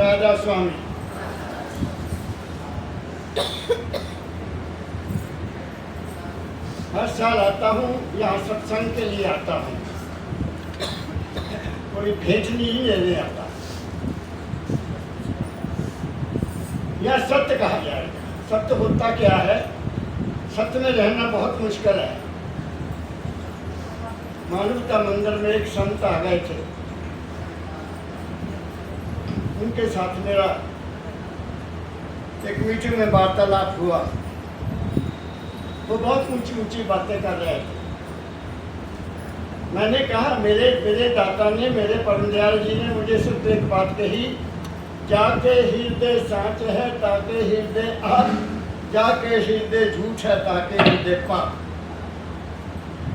राजा स्वामी। हर साल आता हूँ यहाँ सत्संग के लिए आता हूँ, कोई भेंट नहीं लेने आता। यह सत्य कहा जाएगा। सत्य होता क्या है? सत्य में रहना बहुत मुश्किल है। मानवता मंदिर में एक संत आ गए थे, उनके साथ मेरा एक मीटिंग में वार्तालाप हुआ। वो बहुत ऊंची ऊंची बातें कर रहे थे। मैंने कहा मेरे दाता ने, मेरे परम दयाल जी ने मुझे सिर्फ एक बात कही, जाके हृदय साँच है ताके हृदय आग, जाके हृदय झूठ है ताके हृदय पाप।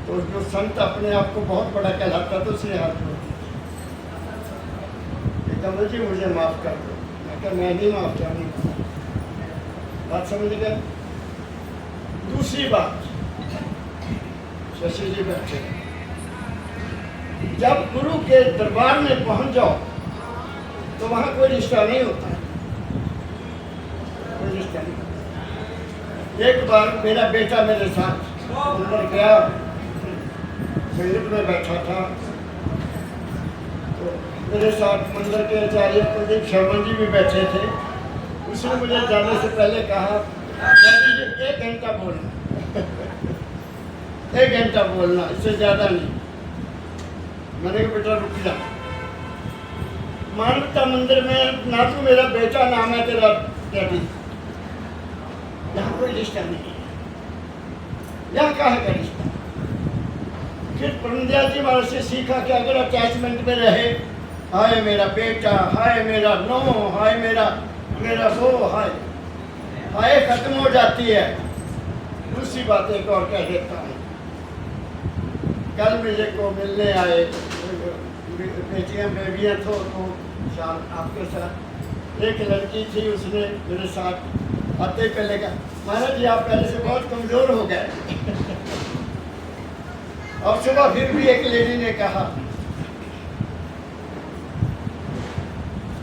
तो जो संत अपने आप को बहुत बड़ा कहलाता तो उसने हाथ जोड़ दिया, कमल जी मुझे माफ कर दो। मैं कहा मैं नहीं माफ चाहूँगा। बात समझ गए? दूसरी बात, शशि जी बैठे, जब गुरु के दरबार में पहुंच जाओ तो वहां कोई रिश्ता नहीं होता, कोई रिश्ता नहीं। एक बार मेरा बेटा मेरे साथ अंदर गया, संगीत में बैठा था, तो मेरे साथ मंदिर के आचार्य प्रदीप शर्मा जी भी बैठे थे। उसने मुझे जाने से पहले कहा, दादी जी 1 घंटा बोलना 1 घंटा बोलना, इससे ज़्यादा नहीं। मैंने कहा बेटा रुक जा। मानवता मंदिर में ना तो मेरा बेटा, ना मैं तेरा डैडी, यहाँ कोई रिश्ता नहीं है। यहाँ कहाँ का रिश्ता? फिर परमदयाल जी महाराज से सीखा कि अगर अटैचमेंट में रहे, हाय मेरा बेटा, हाय मेरा नो, हाय मेरा वो, हाय खत्म हो जाती है। दूसरी बात एक और कह देता हूँ। कल मुझे को मिलने आए बेटियाँ बेबियाँ तो शाम आपके साथ एक लड़की थी, उसने मेरे साथ आते पहले कहा, महाराज जी आप पहले से बहुत कमज़ोर हो गए। और सुबह फिर भी एक लेडी ने कहा,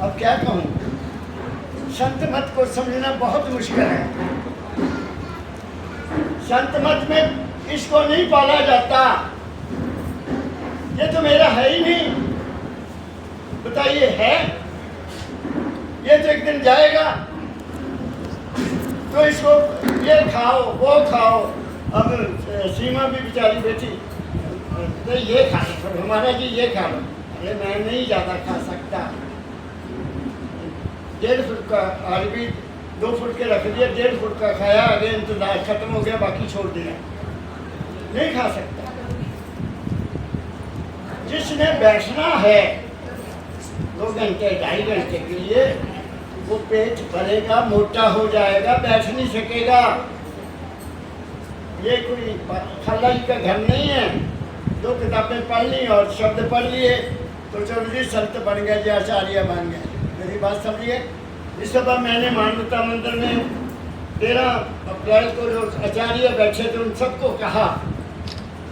अब क्या कहूँ, संत मत को समझना बहुत मुश्किल है। संत मत में इसको नहीं पाला जाता। ये तो मेरा है ही नहीं, बताइए है? ये तो एक दिन जाएगा, तो इसको ये खाओ वो खाओ। अब सीमा भी बेचारी बेटी, तो ये खा लो हमारा जी, ये खा लो। अरे मैं नहीं ज़्यादा खा सकता। 1.5 फुट का, आज भी 2 फुट के रख दिया, 1.5 फुट का खाया, आगे इंतजार खत्म हो गया, बाकी छोड़ दिया, नहीं खा सकता। जिसने बैठना है 2 घंटे 2.5 घंटे के लिए, वो पेट भरेगा, मोटा हो जाएगा, बैठ नहीं सकेगा। ये कोई खाला जी का घर नहीं है, 2 किताबें पढ़ ली और शब्द पढ़ लिए तो चौधरी संत बन गए, जी आचार्य बन गए। मेरी बात समझिए। इस सभा मैंने मानवता मंदिर में 13 अप्रैल को जो आचार्य बैठे थे उन सबको कहा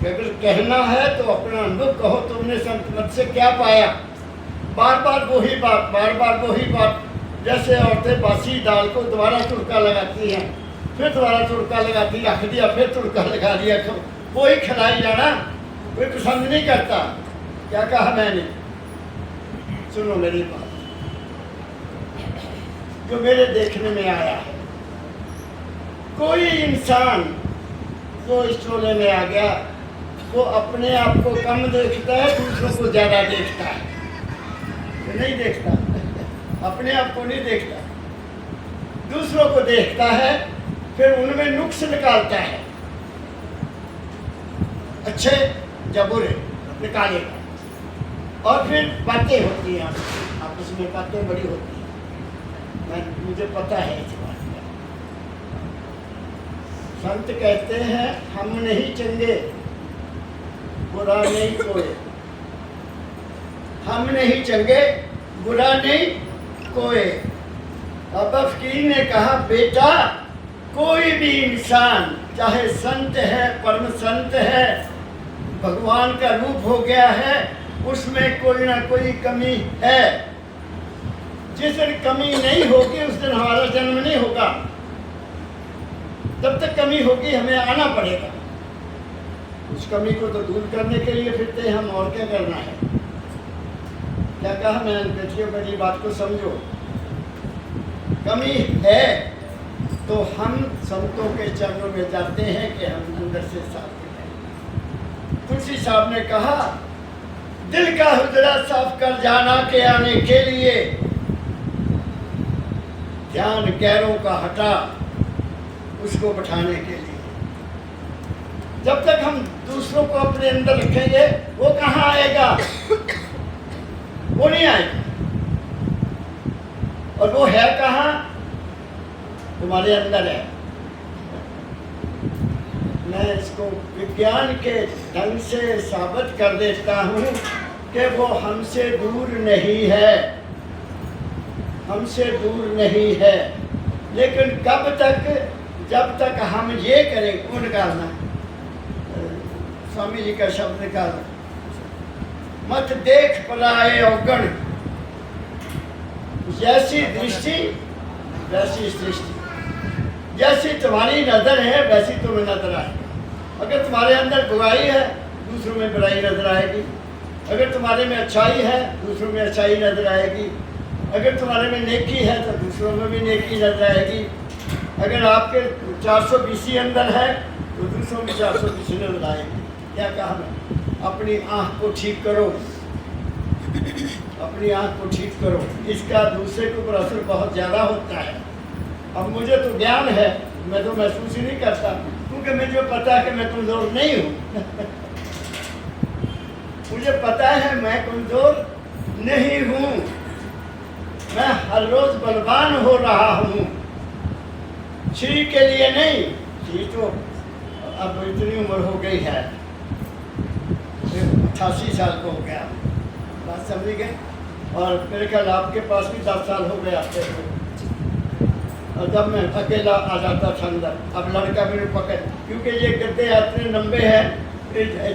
कि अगर कहना है तो अपना अनुभव कहो, तुमने संत मत से क्या पाया। बार बार वही बात, बार बार वही बात। जैसे औरतें बासी दाल को दोबारा तुड़का लगाती हैं, फिर दोबारा तुड़का लगाती, रख दिया, फिर तुड़का लगा दिया, वही खिलाई जाना कोई पसंद नहीं करता। क्या कहा मैंने? सुनो मेरी बात, जो मेरे देखने में आया है, कोई इंसान जो इस टोले में आ गया, वो अपने आप को कम देखता है, दूसरों को ज़्यादा देखता है। तो नहीं देखता, अपने आप को नहीं देखता, दूसरों को देखता है, फिर उनमें नुक्स निकालता है, अच्छे या बुरे निकालेगा। और फिर बातें होती हैं, आपस में बातें बड़ी होती हैं, मुझे पता है इस बात का। संत कहते हैं हम नहीं चंगे, बुरा नहीं कोई, हम नहीं चंगे, बुरा नहीं कोई। अब फकीर ने कहा, बेटा कोई भी इंसान चाहे संत है, परम संत है, भगवान का रूप हो गया है, उसमें कोई ना कोई कमी है। जिस दिन कमी नहीं होगी उस दिन हमारा जन्म नहीं होगा। जब तक कमी होगी हमें आना पड़ेगा। उस कमी को तो दूर करने के लिए फिरते हैं हम, और क्या करना है। क्या कहा मैंने, बेटियों मेरी बात को समझो। कमी है तो हम संतों के चरणों में जाते हैं कि हम अंदर से साफ करें। तुलसी साहब ने कहा, दिल का हुजरा साफ कर जाना के आने के लिए, ध्यान गैरों का हटा उसको बैठाने के लिए। जब तक हम दूसरों को अपने अंदर रखेंगे वो कहाँ आएगा, वो नहीं आएगा। और वो है कहाँ, तुम्हारे अंदर है। मैं इसको विज्ञान के ढंग से साबित कर देता हूँ कि वो हमसे दूर नहीं है, हमसे दूर नहीं है। लेकिन कब तक, जब तक हम ये करें, वो निकालना, स्वामी जी का शब्द निकालना, मत देख पलाए अवगण, जैसी दृष्टि वैसी सृष्टि। जैसी तुम्हारी नजर है वैसी तुम्हें नजर आएगी। अगर तुम्हारे अंदर बुराई है दूसरों में बुराई नजर आएगी, अगर तुम्हारे में अच्छाई है दूसरों में अच्छाई नजर आएगी, अगर तुम्हारे में नेकी है तो दूसरों में भी नेकी नजर आएगी, अगर आपके 420 अंदर है तो दूसरों में 420 नजर आएगी। क्या कहा मैं, अपनी आँख को ठीक करो, अपनी आँख को ठीक करो। इसका दूसरे के ऊपर असर बहुत ज़्यादा होता है। अब मुझे तो ज्ञान है, मैं तो महसूस ही नहीं करता, क्योंकि मुझे पता है कि मैं कमज़ोर नहीं हूँ। मुझे पता है मैं कमज़ोर नहीं हूँ, मैं हर रोज़ बलवान हो रहा हूँ। शरीर के लिए नहीं, शरीर तो अब इतनी उम्र हो गई है, 88 साल को हो गया, बात समझ गए। और मेरे ख्याल आपके पास भी 10 साल हो गए आपके को। और जब मैं अकेला आ जाता था अंदर, अब लड़का मेरे पकड़, क्योंकि ये गद्दे इतने लंबे हैं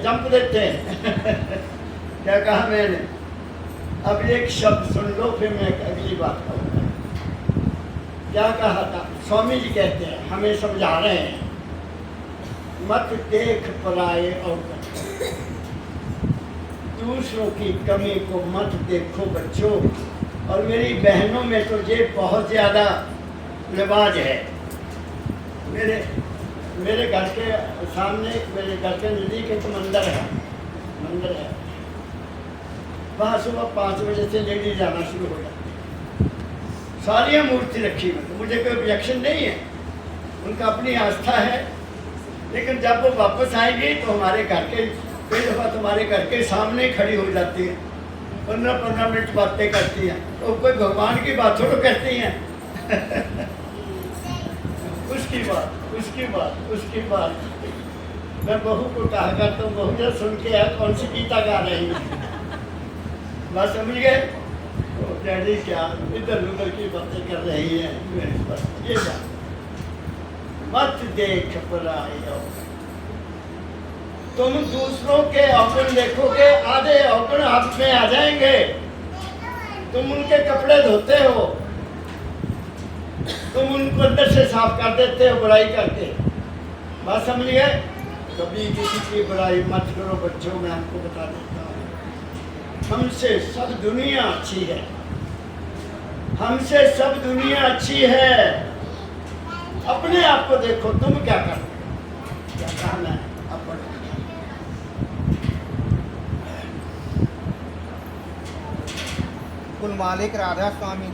जंप देते हैं। क्या कहा मैंने, अब एक शब्द सुन लो फिर मैं अगली बात कहूँगा। क्या कहा था, स्वामी जी कहते हैं, हमें समझा रहे हैं, मत देख पराए अवगण, दूसरों की कमी को मत देखो बच्चों। और मेरी बहनों में तो ये बहुत ज़्यादा रिवाज है। मेरे घर के सामने, मेरे घर के नज़दीक एक मंदिर है, वहाँ सुबह 5 बजे से लेडीज जाना शुरू हो जाती है। सारी मूर्ति रखी हुई, तो मुझे कोई ऑब्जेक्शन नहीं है, उनका अपनी आस्था है। लेकिन जब वो वापस आएंगी तो हमारे घर के, कई दफ़ा तुम्हारे घर के सामने खड़ी हो जाती है, 15-15 मिनट बातें करती हैं। तो कोई भगवान की बात थोड़ा करती हैं। उसकी बात मैं बहू को कहा करता हूँ, बहू जब सुन के यार कौन सी गीता गा रही है, बात समझ गए। तो डैडी क्या इधर उधर की बातें कर रही है, ये बात मत देख पराए अवगण। तुम दूसरों के अवगुण देखोगे, आधे अवगुण हाथ में आ जाएंगे। तुम उनके कपड़े धोते हो, तुम उनको अंदर से साफ कर देते हो बुराई करके। बात समझ गए। कभी किसी की बुराई मत करो बच्चों, मैं आपको बता देता हूँ, हमसे सब दुनिया अच्छी है, हमसे सब दुनिया अच्छी है। अपने आप को देखो, तुम क्या करते हो, क्या कहना है अपने। कुल मालिक राधा स्वामी,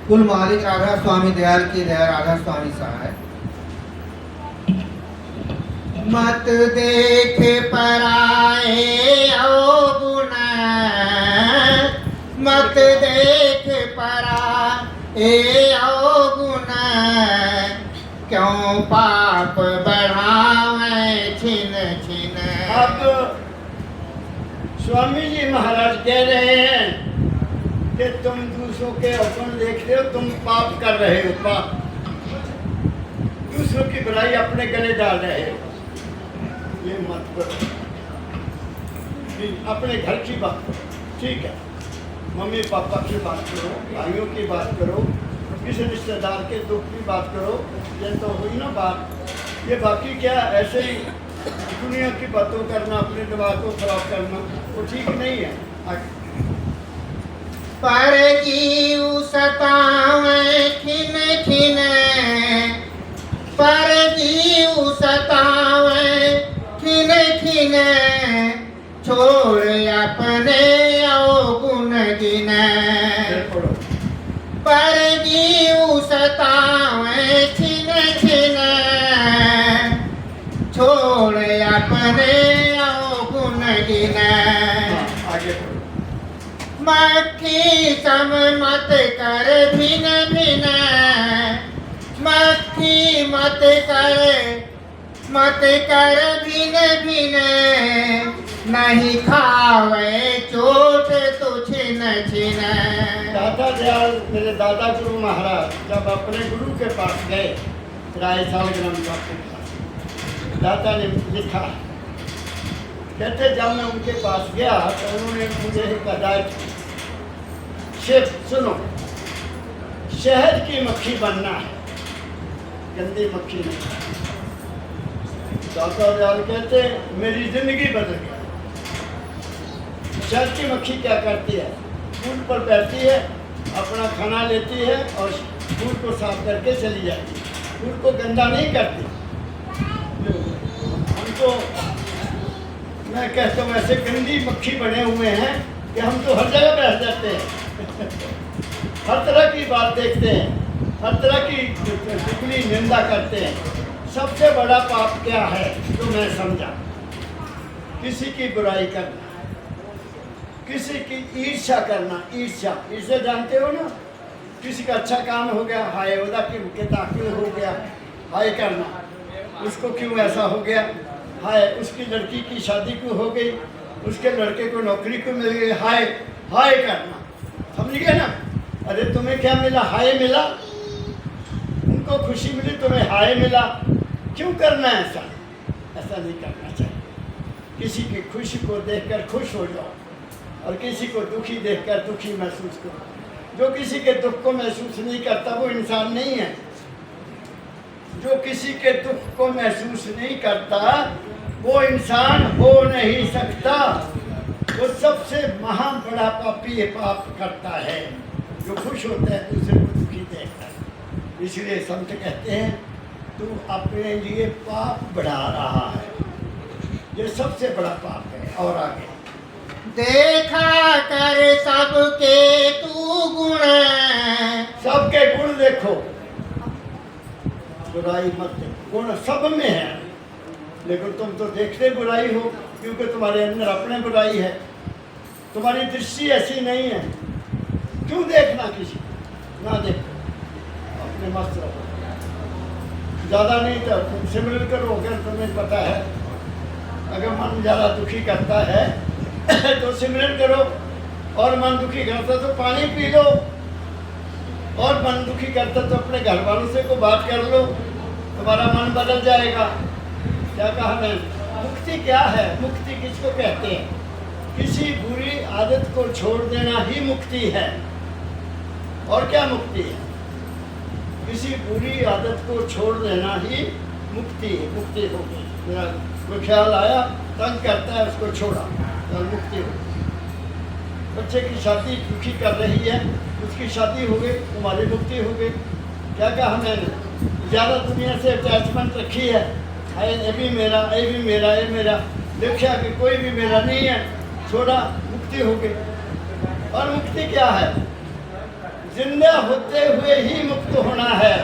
कुल मालिक राधा स्वामी दयाल की दया राधा स्वामी सहाय। मत देख पराए अवगुण, मत देख पराए अवगुण, क्यों पाप बढ़ावे छिन छिन। अब स्वामी जी महाराज कह रहे हैं कि तुम दूसरों के अवगुण देखते हो, तुम पाप कर रहे हो, पाप, दूसरों की बुराई अपने गले डाल रहे हो, ये मत करो। भी अपने घर की बात करो, ठीक है। मम्मी पापा की बात करो, भाइयों की बात करो, किसी रिश्तेदार के दुख की बात करो, ये तो हुई ना बात। ये बाकी क्या ऐसे ही दुनिया की बातों करना, अपने दिमाग को खराब करना, वो ठीक नहीं है। आगे। पर जीव सतावे खिन खिन, पर जीव सतावे खिन खिन, छोड़ अपने अवगुण गिन। पढ़ो। पर जीव सतावे खिन खिन, छोड़ अपने अवगुण गिन। आगे पढ़ो। मक्खी सम मत कर भिन भिन, मक्खी मत कर भिन भिन, नहीं खावे चोट तो छिन छिन। दादा दयाल मेरे दादा गुरु महाराज जब अपने गुरु के पास गए राय सालग्राम के पास, दादा ने लिखा, कहते जब मैं उनके पास गया तो उन्होंने मुझे एक हदायत, शेफ सुनो, शहद की मक्खी बनना है, गंदी मक्खी नहीं। दादा दयाल कहते मेरी जिंदगी बदल गई। शहद की मक्खी क्या करती है, फूल पर बैठती है, अपना खाना लेती है और फूल को साफ करके चली जाती है, फूल को गंदा नहीं करती। हमको मैं कहता हूँ ऐसे गंदी मक्खी बने हुए हैं कि हम तो हर जगह बैठ जाते हैं हर तरह की बात देखते हैं, हर तरह की चुगली निंदा करते हैं। सबसे बड़ा पाप क्या है जो मैं समझा, किसी की बुराई करना, किसी की ईर्ष्या करना। ईर्ष्या, ईर्ष्या जानते हो ना, किसी का अच्छा काम हो गया, हाय ओदा के दाखिल हो गया, हाय करना, उसको क्यों ऐसा हो गया, हाय उसकी लड़की की शादी क्यों हो गई, उसके लड़के को नौकरी क्यों मिल गई, हाय हाय करना। समझ गए ना? अरे तुम्हें क्या मिला, हाय मिला, उनको खुशी मिली, तुम्हें हाय मिला, क्यों करना है ऐसा? ऐसा नहीं करना चाहिए। किसी की खुशी को देखकर खुश हो जाओ और किसी को दुखी देखकर दुखी महसूस करो। जो किसी के दुख को महसूस नहीं करता वो इंसान नहीं है। जो किसी के दुख को महसूस नहीं करता वो इंसान हो नहीं सकता। वो सबसे महान बड़ा पापी ये पाप करता है जो खुश होता है दूसरे को दुखी देखता है। इसलिए संत कहते हैं तू अपने लिए पाप बढ़ा रहा है, ये सबसे बड़ा पाप है। और आगे देखा कर सबके तू गुण, सबके गुण देखो, बुराई मत देखो। गुण सब में है, लेकिन तुम तो देखते बुराई हो क्योंकि तुम्हारे अंदर अपने बुराई है, तुम्हारी दृष्टि ऐसी नहीं है। क्यों देखना किसी को? ना देखो, अपने मस्त रहो। ज़्यादा नहीं तो तुम सिमरन करो। अगर तुम्हें पता है अगर मन ज़्यादा दुखी करता है तो सिमरन करो, और मन दुखी करता तो पानी पी लो, और मन दुखी करता तो अपने घर वालों से को बात कर लो, तुम्हारा मन बदल जाएगा। क्या कहा मैं? मुक्ति क्या है? मुक्ति किसको कहते हैं? किसी बुरी आदत को छोड़ देना ही मुक्ति है। और क्या मुक्ति है? किसी बुरी आदत को छोड़ देना ही मुक्ति है। मुक्ति हो गई। मेरा कोई ख्याल आया, तंग करता है, उसको छोड़ा तो मुक्ति हो गई। बच्चे की शादी दुखी कर रही है, उसकी शादी हो गई, तुम्हारी मुक्ति हो गई। क्या कहा मैंने? ज़्यादा दुनिया से अटैचमेंट रखी है, ये भी मेरा, ये भी मेरा, ये मेरा, देखा कि कोई भी मेरा नहीं है, छोड़ा, मुक्ति हो गई। और मुक्ति क्या है? जिंदा होते हुए ही मुक्त होना है,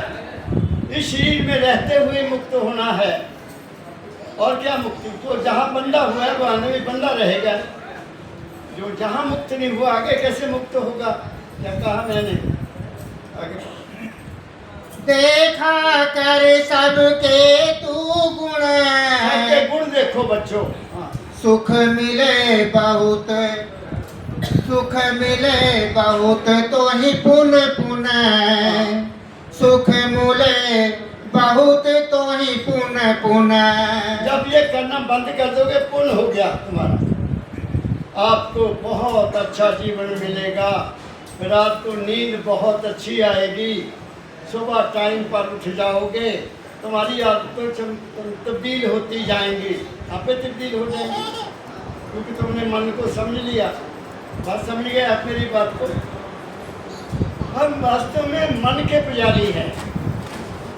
इस शरीर में रहते हुए मुक्त होना है। और क्या मुक्ति? तो जहाँ बंधा हुआ है वहाँ भी बंधा रहेगा। जो जहाँ मुक्त नहीं हुआ आगे कैसे मुक्त होगा? क्या कहा मैंने? आगे देखा कर सबके तू गुण, सबके गुण देखो बच्चों। हाँ। सुख मिले बहुत, सुख मिले बहुत तो ही पुन पुन, सुख मिले बहुत तो ही पुन पुन। जब ये करना बंद कर दोगे पुण्य हो गया तुम्हारा। आपको बहुत अच्छा जीवन मिलेगा। रात को नींद बहुत अच्छी आएगी, सुबह टाइम पर उठ जाओगे, तुम्हारी आदतें तब्दील होती जाएंगी, आपे तब्दील हो जाएंगी, क्योंकि तुमने मन को समझ लिया। बात समझ गए आप मेरी बात को? हम वास्तव में मन के पुजारी हैं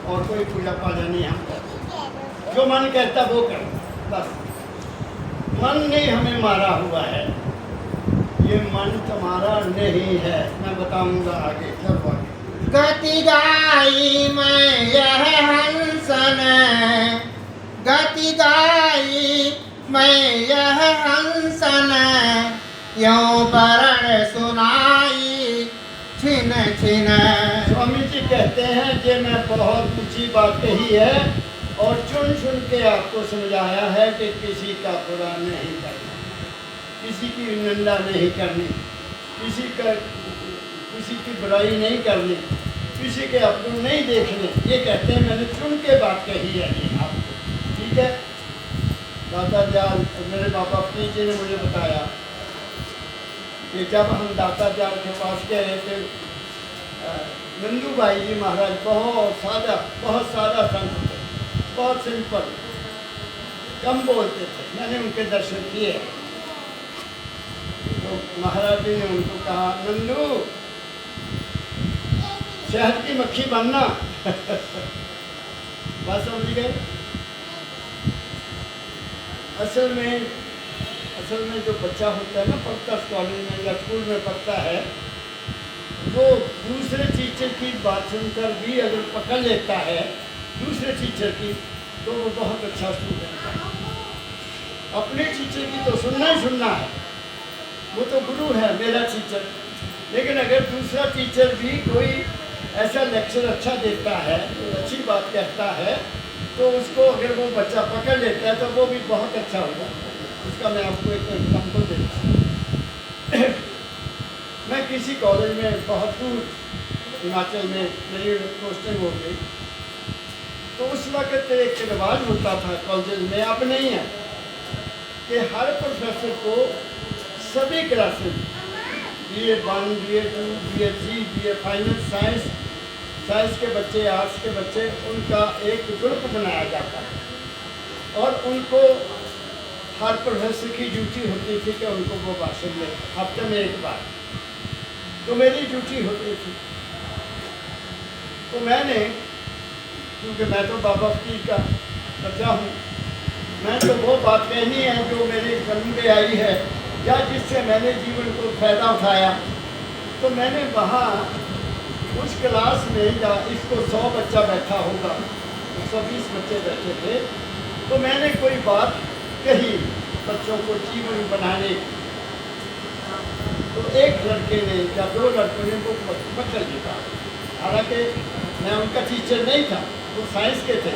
और कोई पूजा पाजा नहीं हम करते। जो मन कहता वो कर, बस। मन ने हमें मारा हुआ है, ये मन तुम्हारा नहीं है। मैं बताऊंगा आगे, चलो आगे। गति गाई मैं यह हंसन, गति गाई मैं यह हंसन, यों परण सुनाई छिन छिन। स्वामी जी कहते हैं कि मैं बहुत ऊंची बात कही है और चुन चुन के आपको समझाया है कि किसी का बुरा नहीं करना, किसी की निंदा नहीं करनी, किसी की बुराई नहीं करनी, किसी के अपने नहीं देखने। ये कहते हैं मैंने चुन के बात कही है जी आपको, ठीक है। दाता दयाल मेरे बाबा पी जी ने मुझे बताया कि जब हम दाता दयाल के पास गए थे, नंदू भाई जी महाराज बहुत सादा संत थे, बहुत सिंपल, कम बोलते थे। मैंने उनके दर्शन किए तो महाराज जी ने उनको कहा, नंदू शहद की मक्खी बनना। बात समझ गए? असल में जो बच्चा होता है ना, पढ़ता कॉलेज में या स्कूल में पढ़ता है, वो दूसरे टीचर की बात सुनकर भी अगर पकड़ लेता है दूसरे टीचर की, तो वो बहुत अच्छा स्टूडेंट है। अपने टीचर की तो सुनना ही सुनना है, वो तो गुरु है मेरा टीचर। लेकिन अगर दूसरा टीचर भी कोई ऐसा लेक्चर अच्छा देता है, अच्छी बात कहता है, तो उसको अगर वो बच्चा पकड़ लेता है तो वो भी बहुत अच्छा होगा। उसका मैं आपको एक एग्जाम्पल देता हूँ। मैं किसी कॉलेज में बहुत दूर हिमाचल में मेरी पोस्टिंग हो गई, तो उस वक्त एक रिवाज होता था कॉलेज में, अब नहीं है, कि हर प्रोफेसर को सभी classes BA1, BA2, BA3, BA final science के बच्चे, आर्ट्स के बच्चे, उनका एक ग्रुप बनाया जाता है और उनको हर प्रोफेसर की ड्यूटी होती थी कि उनको वो भाषण दें हफ्ते में एक बार। तो मेरी ड्यूटी होती थी, तो मैंने, क्योंकि मैं तो बाबा फकीर का बच्चा हूँ, मैं तो वो बात कहनी है जो मेरे जन्म में आई है या जिससे मैंने जीवन को फायदा उठाया। तो मैंने वहाँ उस क्लास में, या इसको 100 बच्चा बैठा होगा, 120 बच्चे बैठे थे, तो मैंने कोई बात कही बच्चों को जीवन बनाने। तो एक लड़के ने या 2 लड़कों ने वो पकड़ लिया, हालांकि मैं उनका टीचर नहीं था, वो साइंस के थे।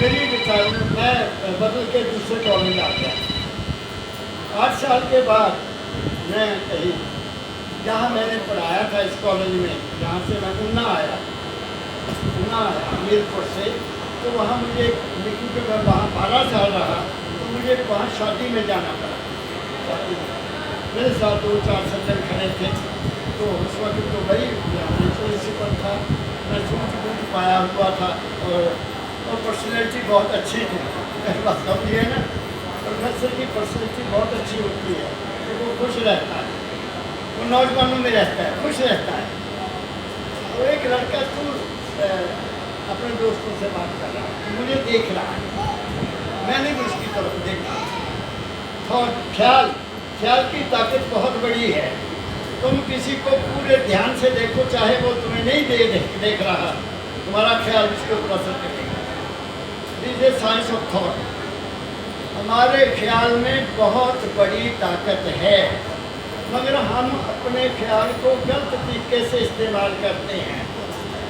मेरी रिटायरमेंट, मैं बदल के दूसरे कॉलेज आ गया। 8 साल के बाद मैं कहीं, जहाँ मैंने पढ़ाया था इस कॉलेज में, जहाँ से मैं ऊना आया हमीरपुर से, तो वहाँ मुझे, क्योंकि मैं वहाँ 12 साल रहा, तो मुझे वहाँ शादी में जाना पड़ा। मेरे साथ 2-4 सज्जन खड़े थे, तो उस वक्त तो भाई प्रिंसिपल था, मैं सूट पाया हुआ था और पर्सनैलिटी बहुत अच्छी थी। बात समझिए ना, प्रोफेसर की पर्सनैलिटी बहुत अच्छी होती है, तो वो खुश रहता है, वो नौजवानों में रहता है, खुश रहता है। तो एक लड़का अपने दोस्तों से बात कर रहा है, मुझे देख रहा है, मैंने भी उसकी तरफ देखा। और ख्याल की ताकत बहुत बड़ी है। तुम किसी को पूरे ध्यान से देखो, चाहे वो तुम्हें नहीं देख रहा, तुम्हारा ख्याल उसके ऊपर असर करेगा। This is science of thought. हमारे ख्याल में बहुत बड़ी ताकत है, मगर हम अपने ख्याल को गलत तरीके से इस्तेमाल करते हैं,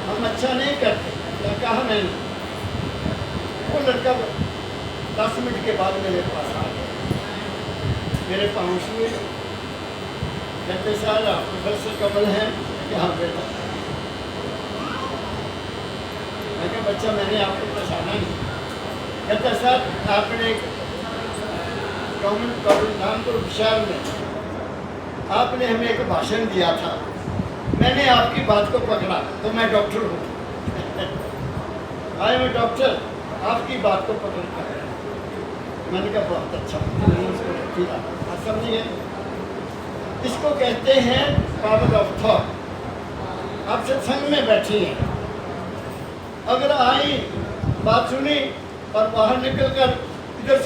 हम अच्छा नहीं करते। क्या कहा मैंने? वो लड़का 10 मिनट के बाद मेरे पास आ गया, मेरे पाँव छुए, कहते सर आप प्रोफेसर कमल हैं? यहाँ बेटा, मैं कहा बच्चा मैंने आपको पहचाना नहीं। कहता सर आपने गवर्नमेंट कॉलेज नागपुर विशाल में आपने हमें एक भाषण दिया था। मैंने आपकी बात को पकड़ा तो मैं डॉक्टर हूँ। आई मैं डॉक्टर, आपकी बात को पकड़ कर मैंने कहा बहुत अच्छा, मैंने उसको किया। आप समझिए, इसको कहते हैं पावर ऑफ थॉट। आप सत्संग में बैठी हैं, अगर आई बात सुनी और बाहर निकल कर इधर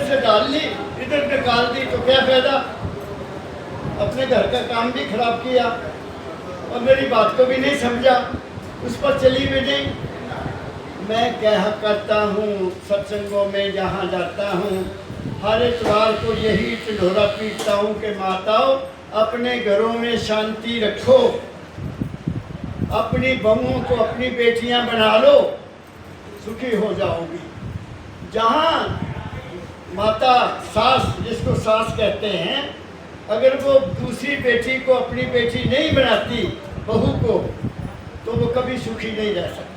से डाल ली, इधर निकाल दी, तो क्या फायदा? अपने घर का काम भी खराब किया और मेरी बात को भी नहीं समझा, उस पर चली भी नहीं। मैं क्या करता हूँ सत्संगों में जहाँ जाता हूँ, हर इतवार को यही ढिंढोरा पीटता हूँ कि माताओं अपने घरों में शांति रखो, अपनी बहुओं को अपनी बेटियां बना लो, सुखी हो जाओगी। जहाँ माता सास, जिसको सास कहते हैं, अगर वो दूसरी बेटी को अपनी बेटी नहीं बनाती, बहू को, तो वो कभी सुखी नहीं रह सकती।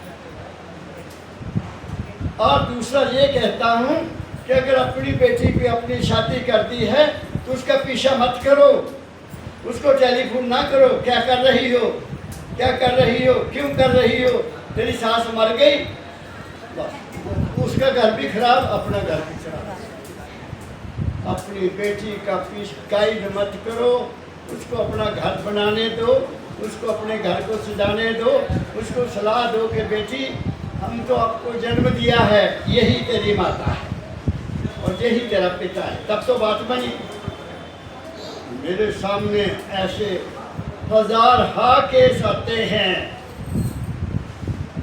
और दूसरा ये कहता हूँ कि अगर अपनी बेटी की अपनी शादी करती है तो उसका पीछा मत करो, उसको टेलीफोन ना करो, क्या कर रही हो, क्या कर रही हो, क्यों कर रही हो, तेरी सास मर गई, बस उसका घर भी खराब, अपना घर भी खराब। अपनी बेटी का गाइड मत करो, उसको अपना घर बनाने दो, उसको अपने घर को सजाने दो, उसको सलाह दो कि बेटी हम तो आपको जन्म दिया है, यही तेरी माता है और यही तेरा पिता है, तब तो बात बनी। मेरे सामने ऐसे हजार केस आते हैं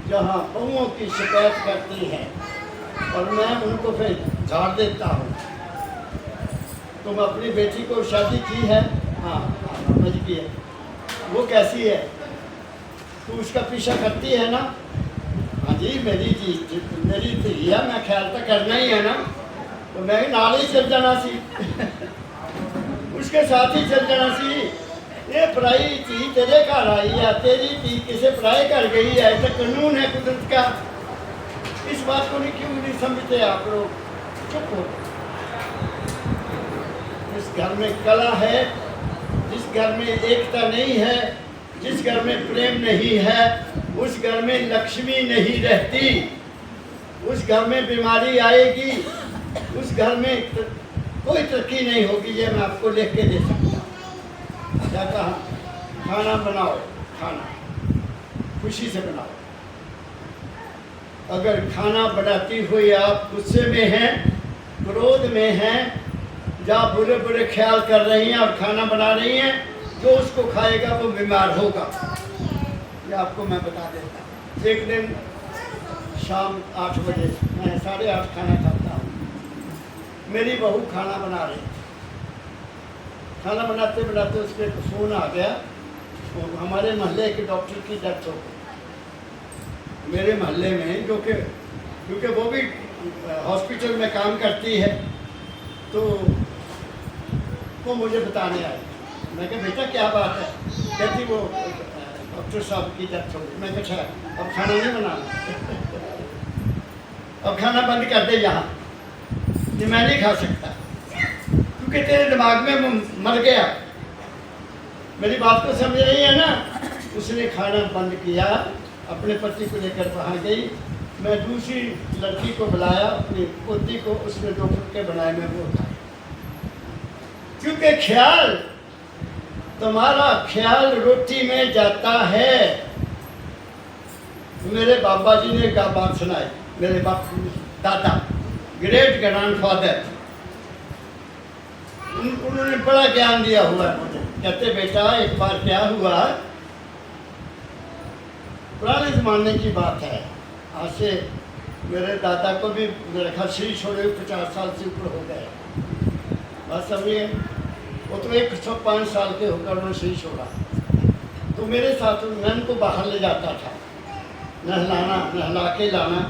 जहाँ बहुओं की शिकायत करती हैं और मैं उनको फिर झाड़ देता हूँ। तुम अपनी बेटी को शादी की है? हाँ समझ की है। वो कैसी है? तू उसका पीछा करती है ना? हाँ जी, मेरी थी है, मैं ख्याल तो करना ही है ना, तो मैं नाल ही चल जाना सी उसके साथ ही चल जाना सी। ये पराई थी तेरे घर आई है, तेरी थी किसी पराए घर गई है, तो कानून है कुदरत का। इस बात को क्यों नहीं समझते आप लोग? चुप हो। जिस घर में कला है, जिस घर में एकता नहीं है, जिस घर में प्रेम नहीं है, उस घर में लक्ष्मी नहीं रहती, उस घर में बीमारी आएगी, उस घर में कोई तरक्की नहीं होगी। ये मैं आपको लिख के दे सकता हूँ। क्या कहा? खाना बनाओ, खाना खुशी से बनाओ। अगर खाना बनाती हुई आप गुस्से में हैं, क्रोध में हैं, जहाँ बुरे बुरे ख्याल कर रही हैं और खाना बना रही हैं, जो उसको खाएगा वो बीमार होगा। ये आपको मैं बता देता हूँ। एक दिन शाम 8 बजे, मैं 8:30 खाना खाता हूँ, मेरी बहू खाना बना रही थी। खाना बनाते बनाते उसके फ़ोन आ गया, हमारे मोहल्ले के डॉक्टर की डेथ हो गई मेरे मोहल्ले में, क्योंकि वो भी हॉस्पिटल में काम करती है, तो वो मुझे बताने आई। मैं कहा बेटा क्या बात है? कहती वो डॉक्टर साहब की डेथ हो गई। मैं कहा अब खाना नहीं बनाना अब खाना बंद कर दे यहाँ, ये मैं नहीं खा सकता क्योंकि तेरे दिमाग में मर गया। मेरी बात को समझ रही है ना? उसने खाना बंद किया, अपने पति को लेकर बाहर गई। मैं दूसरी लड़की को बुलाया, अपनी पोती को, उसने 2 फुलके बनाए, मैं वो खाए। क्योंकि ख्याल, तुम्हारा ख्याल रोटी में जाता है। मेरे बाबा जी ने क्या बात सुनाई, मेरे दादा, ग्रेट ग्रैंडफादर, उन्होंने बड़ा ज्ञान दिया हुआ है मुझे। कहते बेटा एक बार क्या हुआ, पुराने ज़माने की बात है, आज से मेरे दादा को भी मेरे ख्याल श्री छोड़े 50 साल से ऊपर हो गए। बस समझिए, वो तो 105 साल के होकर उन्होंने श्री छोड़ा। तो मेरे साथ मैं उनको बाहर ले जाता था, नहला के लाना।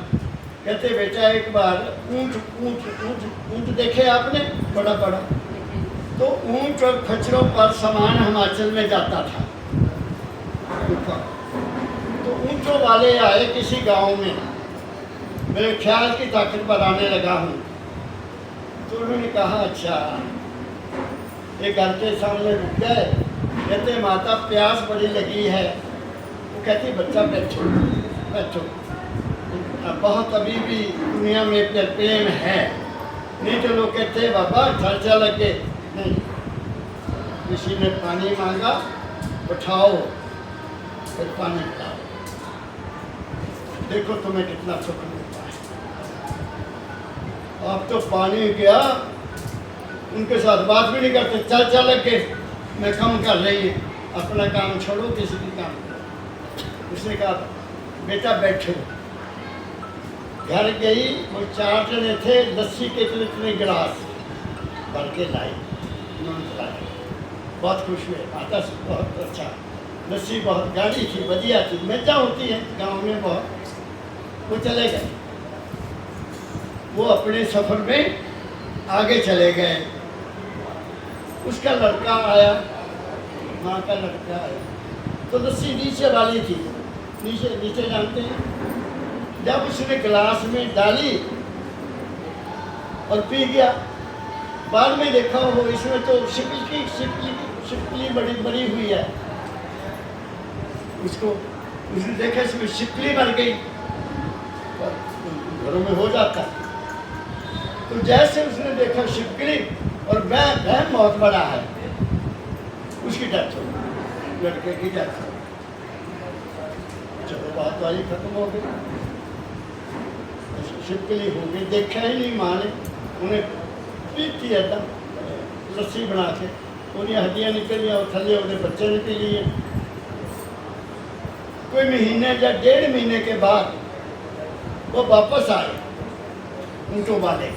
कहते बेटा एक बार ऊँट देखे आपने, बड़ा बड़ा, तो ऊँट और खच्चरों पर सामान हिमाचल में जाता था। तो ऊँटों वाले आए किसी गांव में, मेरे ख्याल की ताकत पर आने लगा हूँ, तो उन्होंने कहा अच्छा। एक घर के सामने रुक गए, कहते माता प्यास बड़ी लगी है। वो कहती बच्चा बैठो बैठो, बहुत अभी भी दुनिया में प्रेम है, नहीं तो लोग कहते बाबा खर्चा लगे। नहीं, किसी ने पानी मांगा, उठाओ फिर पानी पिलाओ, देखो तुम्हें कितना सुख मिलता है। आप तो पानी गया, उनके साथ बात भी नहीं करते, चल चल के मैं कम कर रही है, अपना काम छोड़ो किसी की काम करो। उसने कहा बेटा बैठो। घर गई, वो 4 जने थे, लस्सी के इतने गिलास भर के लाई, उन्होंने पिलाया। बहुत खुश हुए, माता से बहुत अच्छा, लस्सी बहुत गाढ़ी थी, बढ़िया थी, मिर्चा होती है गांव में बहुत। वो चले गए, वो अपने सफर में आगे चले गए। उसका लड़का आया, माँ का लड़का आया, तो लस्सी नीचे वाली थी, नीचे नीचे जानते हैं। जब उसने गिलास में डाली और पी गया, बाद में देखा हो इसमें तो शिकली बड़ी हुई है। उसने देखा इसमें शिकली मर गई, घरों में हो जाता। तो जैसे उसने देखा शिकली और वह बहुत बड़ा है, उसकी डेथ हो गई, लड़के की डेथ हो गई। चलो बात वाली खत्म हो गई, शिकली हो गई। देखा ही नहीं माँ ने, उन्हें पीती एकदम लस्सी बना के, उन्हें हड्डियाँ निकलियाँ और थले उन्हें बच्चे ने पी लिए। कोई महीने या 1.5 महीने के बाद वो वापस आए ऊँटों वाले।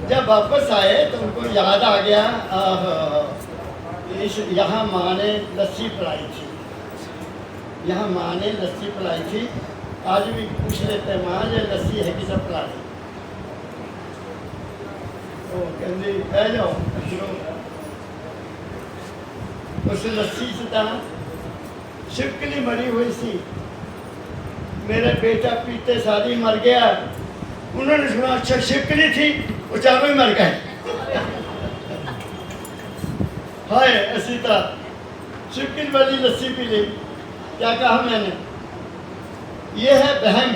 जब वापस आए तो उनको याद आ गया, यहाँ माँ ने लस्सी पिलाई थी, यहाँ माँ ने लस्सी पिलाई थी। आज भी पूछ लेते हैं माँ ये लस्सी है कि सब पिला दी? तो कहते कह जाओ उस लस्सी से था शिवकली मरी हुई सी, मेरा बेटा पीते सारी मर गया। उन्होंने सुना अच्छा शिवकली थी, वो चारों ही मर गए। हाय ऐसी तरह शिवकली वाली लस्सी पी ली। क्या कहा मैंने? ये है बहम।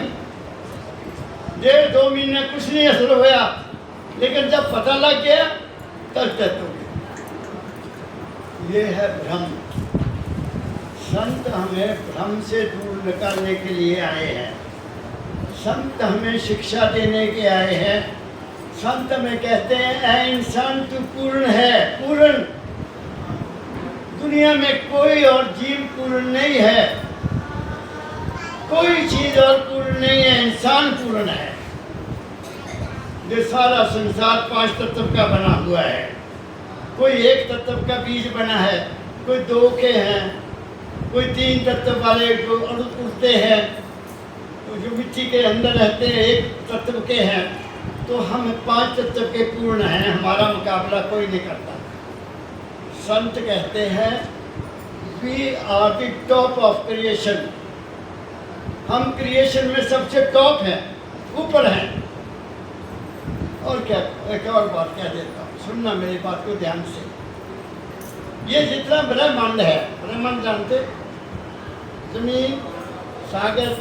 1.5-2 महीने कुछ नहीं असर होया, लेकिन जब पता लग गया तब डेथ हो गई। ये है भ्रम। संत हमें भ्रम से दूर निकालने के लिए आए हैं। संत हमें शिक्षा देने के आए हैं। संत हमें कहते हैं ऐ इंसान तू पूर्ण है, पूर्ण। दुनिया में कोई और जीव पूर्ण नहीं है, कोई चीज और पूर्ण नहीं है, इंसान पूर्ण है। ये सारा संसार 5 तत्व का बना हुआ है। कोई 1 तत्व का बीज बना है, कोई 2 के हैं, कोई 3 तत्व वाले जो उड़ते हैं, तो जो मिट्टी के अंदर रहते हैं 1 तत्व के हैं। तो हम 5 तत्व के पूर्ण हैं, हमारा मुकाबला कोई नहीं करता। संत कहते हैं we are the top of creation. हम क्रिएशन में सबसे टॉप हैं, ऊपर हैं। और क्या, एक और बात कह देता हूँ, सुनना मेरी बात को ध्यान से। ये जितना ब्रह्मांड है, ब्रह्मांड जानते, जमीन, सागर,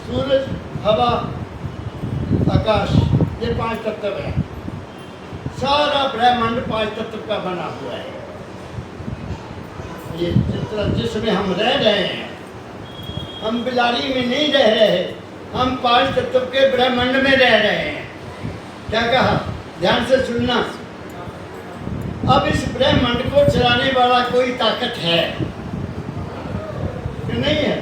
सूरज, हवा, आकाश, ये 5 तत्व है। सारा ब्रह्मांड 5 तत्व का बना हुआ है। ये जितना जिसमें हम रह रहे हैं, हम बिलारी में नहीं रह रहे हैं, हम 5 तत्व के ब्रह्मांड में रह रहे हैं। क्या कहा? ध्यान से सुनना। अब इस ब्रह्मांड को चलाने वाला कोई ताकत है कि नहीं है?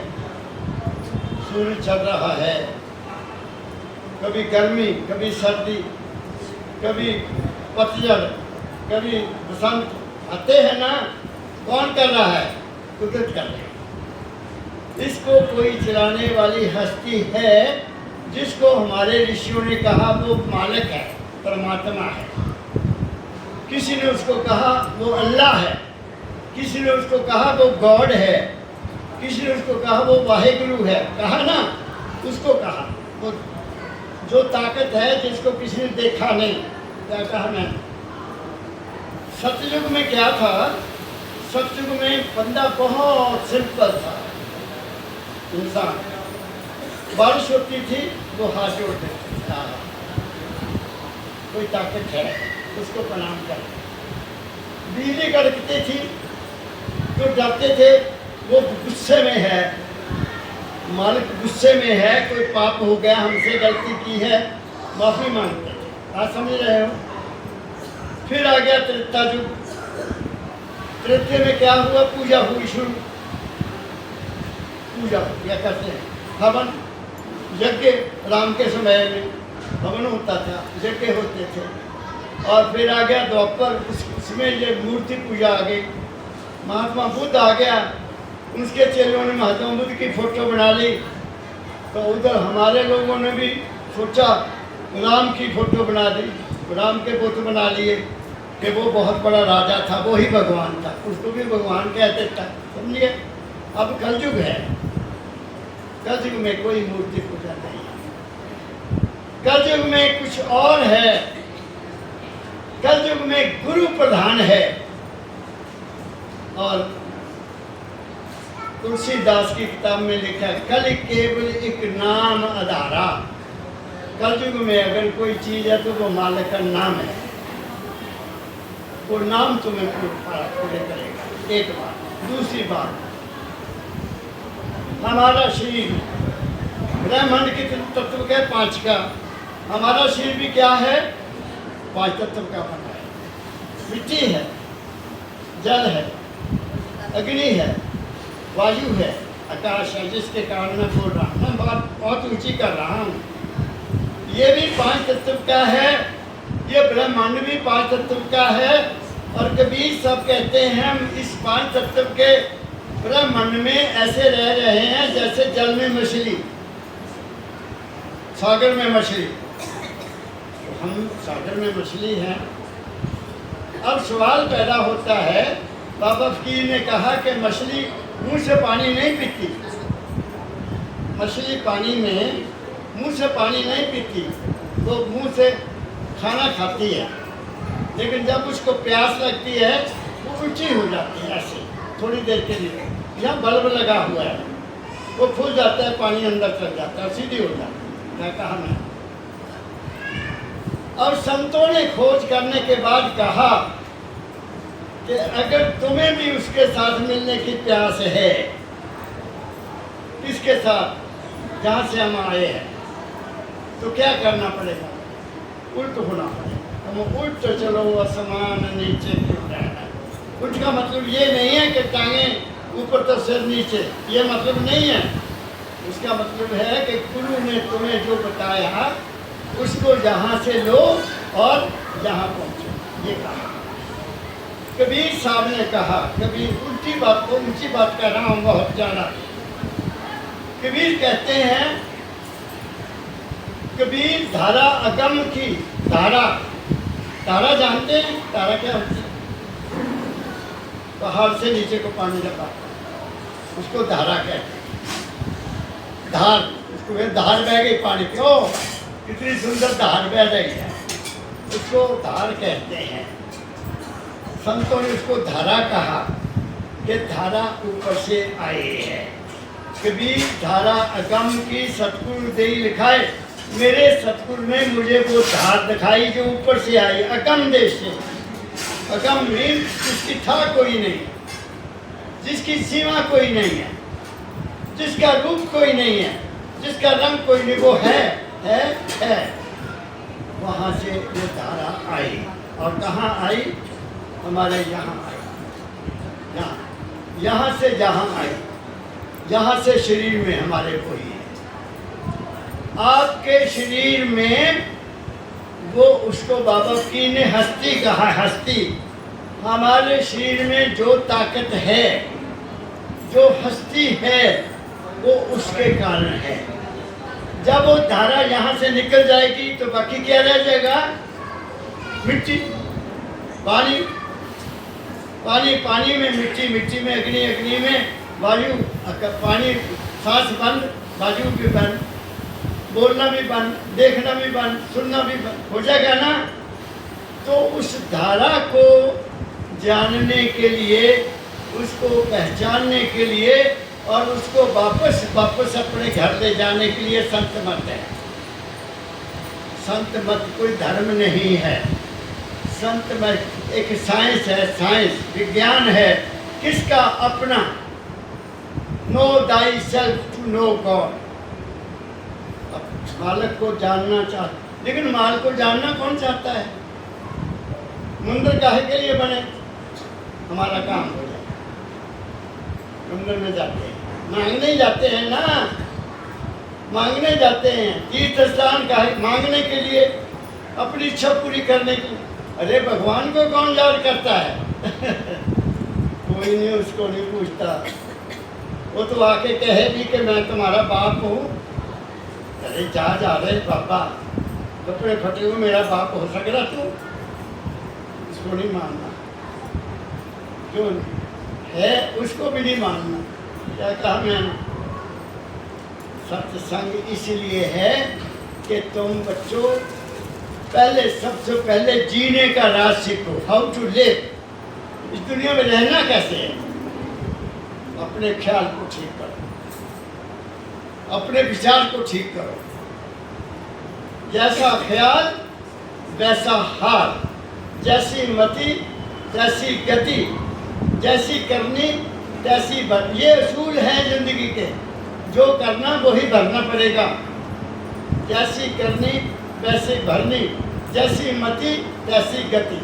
सूर्य चल रहा है, कभी गर्मी, कभी सर्दी, कभी पतझड़, कभी बसंत आते हैं ना। कौन कर रहा है? कुदरत कर रही है। इसको कोई चलाने वाली हस्ती है, जिसको हमारे ऋषियों ने कहा वो मालिक है, परमात्मा है। किसी ने उसको कहा वो अल्लाह है, किसी ने उसको कहा वो गॉड है, किसी ने उसको कहा वो वाहेगुरु है। कहा ना, उसको कहा वो जो ताकत है जिसको किसी ने देखा नहीं। क्या कहा मैं? सतयुग में क्या था? सतयुग में बंदा बहुत सिंपल था इंसान। बारिश होती थी वो हाथ जोड़ते थे, कोई ताकत है उसको प्रणाम कर। बिजली कड़कती थी तो डरते थे वो गुस्से में है, मालिक गुस्से में है, कोई पाप हो गया, हमसे गलती की है, माफी मांगते थे। आप समझ रहे हो? फिर आ गया त्रेता युग। त्रेते में क्या हुआ? पूजा हुई शुरू। पूजा क्या करते हैं? हवन यज्ञ। राम के समय में हवन होता था, यज्ञ होते थे। और फिर आ गया द्वापर, उसमें ये मूर्ति पूजा आ गई। महात्मा बुद्ध आ गया, उसके चेलों ने महात्मा बुद्ध की फोटो बना ली। तो उधर हमारे लोगों ने भी सोचा राम की फोटो बना दी, राम के बुत बना लिए कि वो बहुत बड़ा राजा था, वो ही भगवान था, उसको भी भगवान कहते था। समझिए? अब कलयुग है, कलयुग में कोई मूर्ति पूजा नहीं है। कलयुग में कुछ और है। कलयुग में गुरु प्रधान है। और तुलसीदास की किताब में लिखा है, कल केवल एक नाम आधारा। कलयुग में अगर कोई चीज है तो वो मालिक का नाम है, वो नाम तुम्हें पूरे करेगा। एक बात। दूसरी बात, हमारा शरीर ब्रह्मांड के तत्व के 5 का, हमारा शरीर भी क्या है? 5 तत्व का बना है। मिट्टी है, जल है, अग्नि है, वायु है, आकाश है, जिसके कारण मैं बोल रहा हूँ। मैं बात बहुत ऊंची कर रहा हूँ। ये भी 5 तत्व का है, ये ब्रह्मांड भी 5 तत्व का है। और कबीर सब कहते हैं हम इस 5 तत्व के ब्रह्मांड में ऐसे रह रहे हैं जैसे जल में मछली, सागर में मछली। तो हम सागर में मछली हैं। अब सवाल पैदा होता है, बाबा फकीर ने कहा कि मछली मुंह से पानी नहीं पीती। मछली पानी में मुंह से पानी नहीं पीती, वो मुंह से खाना खाती है, लेकिन जब उसको प्यास लगती है वो उल्टी हो जाती है ऐसे थोड़ी देर के लिए। यहाँ बल्ब लगा हुआ है, वो फूल जाता है, पानी अंदर चल जाता है, सीधी हो जाती है। क्या कहा मैं? और संतों ने खोज करने के बाद कहा कि अगर तुम्हें भी उसके साथ मिलने की प्यास है, किसके साथ? जहाँ से हम आए हैं, तो क्या करना पड़ेगा? उल्ट होना पड़ेगा। हम उल्ट चलो, आसमान नीचे क्यों रहना? उल्ट का मतलब ये नहीं है कि टांगें ऊपर तो सिर नीचे, ये मतलब नहीं है। उसका मतलब है कि गुरु ने तुम्हें जो बताया उसको यहाँ से लो और यहाँ पहुँचो। ये कहा कबीर साहब ने। कहा कबीर उल्टी बात को ऊंची बात कर रहा हूँ बहुत ज़्यादा। कबीर कहते हैं, कबीर धारा अगम की धारा। तारा जानते हैं? तारा क्या होती है? पहाड़ से नीचे को पानी लगा, उसको धारा कहते हैं। धार, उसको धार बह गई पानी की, ओ कितनी सुंदर धार बह रही है, उसको धार कहते हैं। संतों ने उसको धारा कहा कि धारा ऊपर से आई है। कबीर धारा अगम की सतगुरु दे लिखाए। मेरे सतगुरु ने मुझे वो धार दिखाई जो ऊपर से आई, अगम देश से। अगम मीन जिसकी था कोई नहीं, जिसकी सीमा कोई नहीं है, जिसका रूप कोई नहीं है, जिसका रंग कोई नहीं, वो है। वहाँ से वो धारा आई। और कहाँ आई? हमारे यहाँ आई। यहाँ से जहाँ आई, यहाँ से शरीर में हमारे कोई है। आपके शरीर में वो, उसको बाबा की ने हस्ती कहा। हस्ती हमारे शरीर में जो ताकत है, जो हस्ती है, वो उसके कारण है। जब वो धारा यहाँ से निकल जाएगी तो बाकी क्या रह जाएगा? मिट्टी, पानी, पानी, पानी में मिट्टी, मिट्टी में अग्नि, अग्नि में वायु, पानी सांस बंद, वायु भी बंद। बोलना भी बंद, देखना भी बंद, सुनना भी बंद हो जाएगा ना। तो उस धारा को जानने के लिए, उसको पहचानने के लिए और उसको वापस अपने घर ले जाने के लिए संत मत है। संत मत कोई धर्म नहीं है। संत मत एक साइंस है, साइंस विज्ञान है। किसका? अपना। Know thyself to know God. मालिक को जानना चाहता, लेकिन माल को जानना कौन चाहता है? मंदिर काहे के लिए बने? हमारा काम हो जाए। मंदिर में जाते हैं, मांगने ही जाते हैं ना, मांगने जाते हैं। तीर्थ स्नान काहे? मांगने के लिए, अपनी इच्छा पूरी करने की। अरे भगवान को कौन याद करता है? कोई नहीं, उसको नहीं पूछता। वो तो आके कहे भी कि मैं तुम्हारा बाप हूँ। अरे जा रहे पापा, कपड़े फटे हुए मेरा बाप हो सकेगा तू? उसको नहीं मानना। क्यों है? उसको भी नहीं मानना। क्या कहा मैंने? सत्संग इसलिए है कि तुम बच्चों पहले, सबसे पहले जीने का राज सीखो। How to live. इस दुनिया में रहना कैसे है? अपने ख्याल को ठीक करो, अपने विचार को ठीक करो। जैसा ख्याल वैसा हाल, जैसी मति तैसी गति, जैसी करनी तैसी भर। ये असूल हैं जिंदगी के। जो करना वही भरना पड़ेगा। जैसी करनी वैसी भरनी, जैसी मति तैसी गति।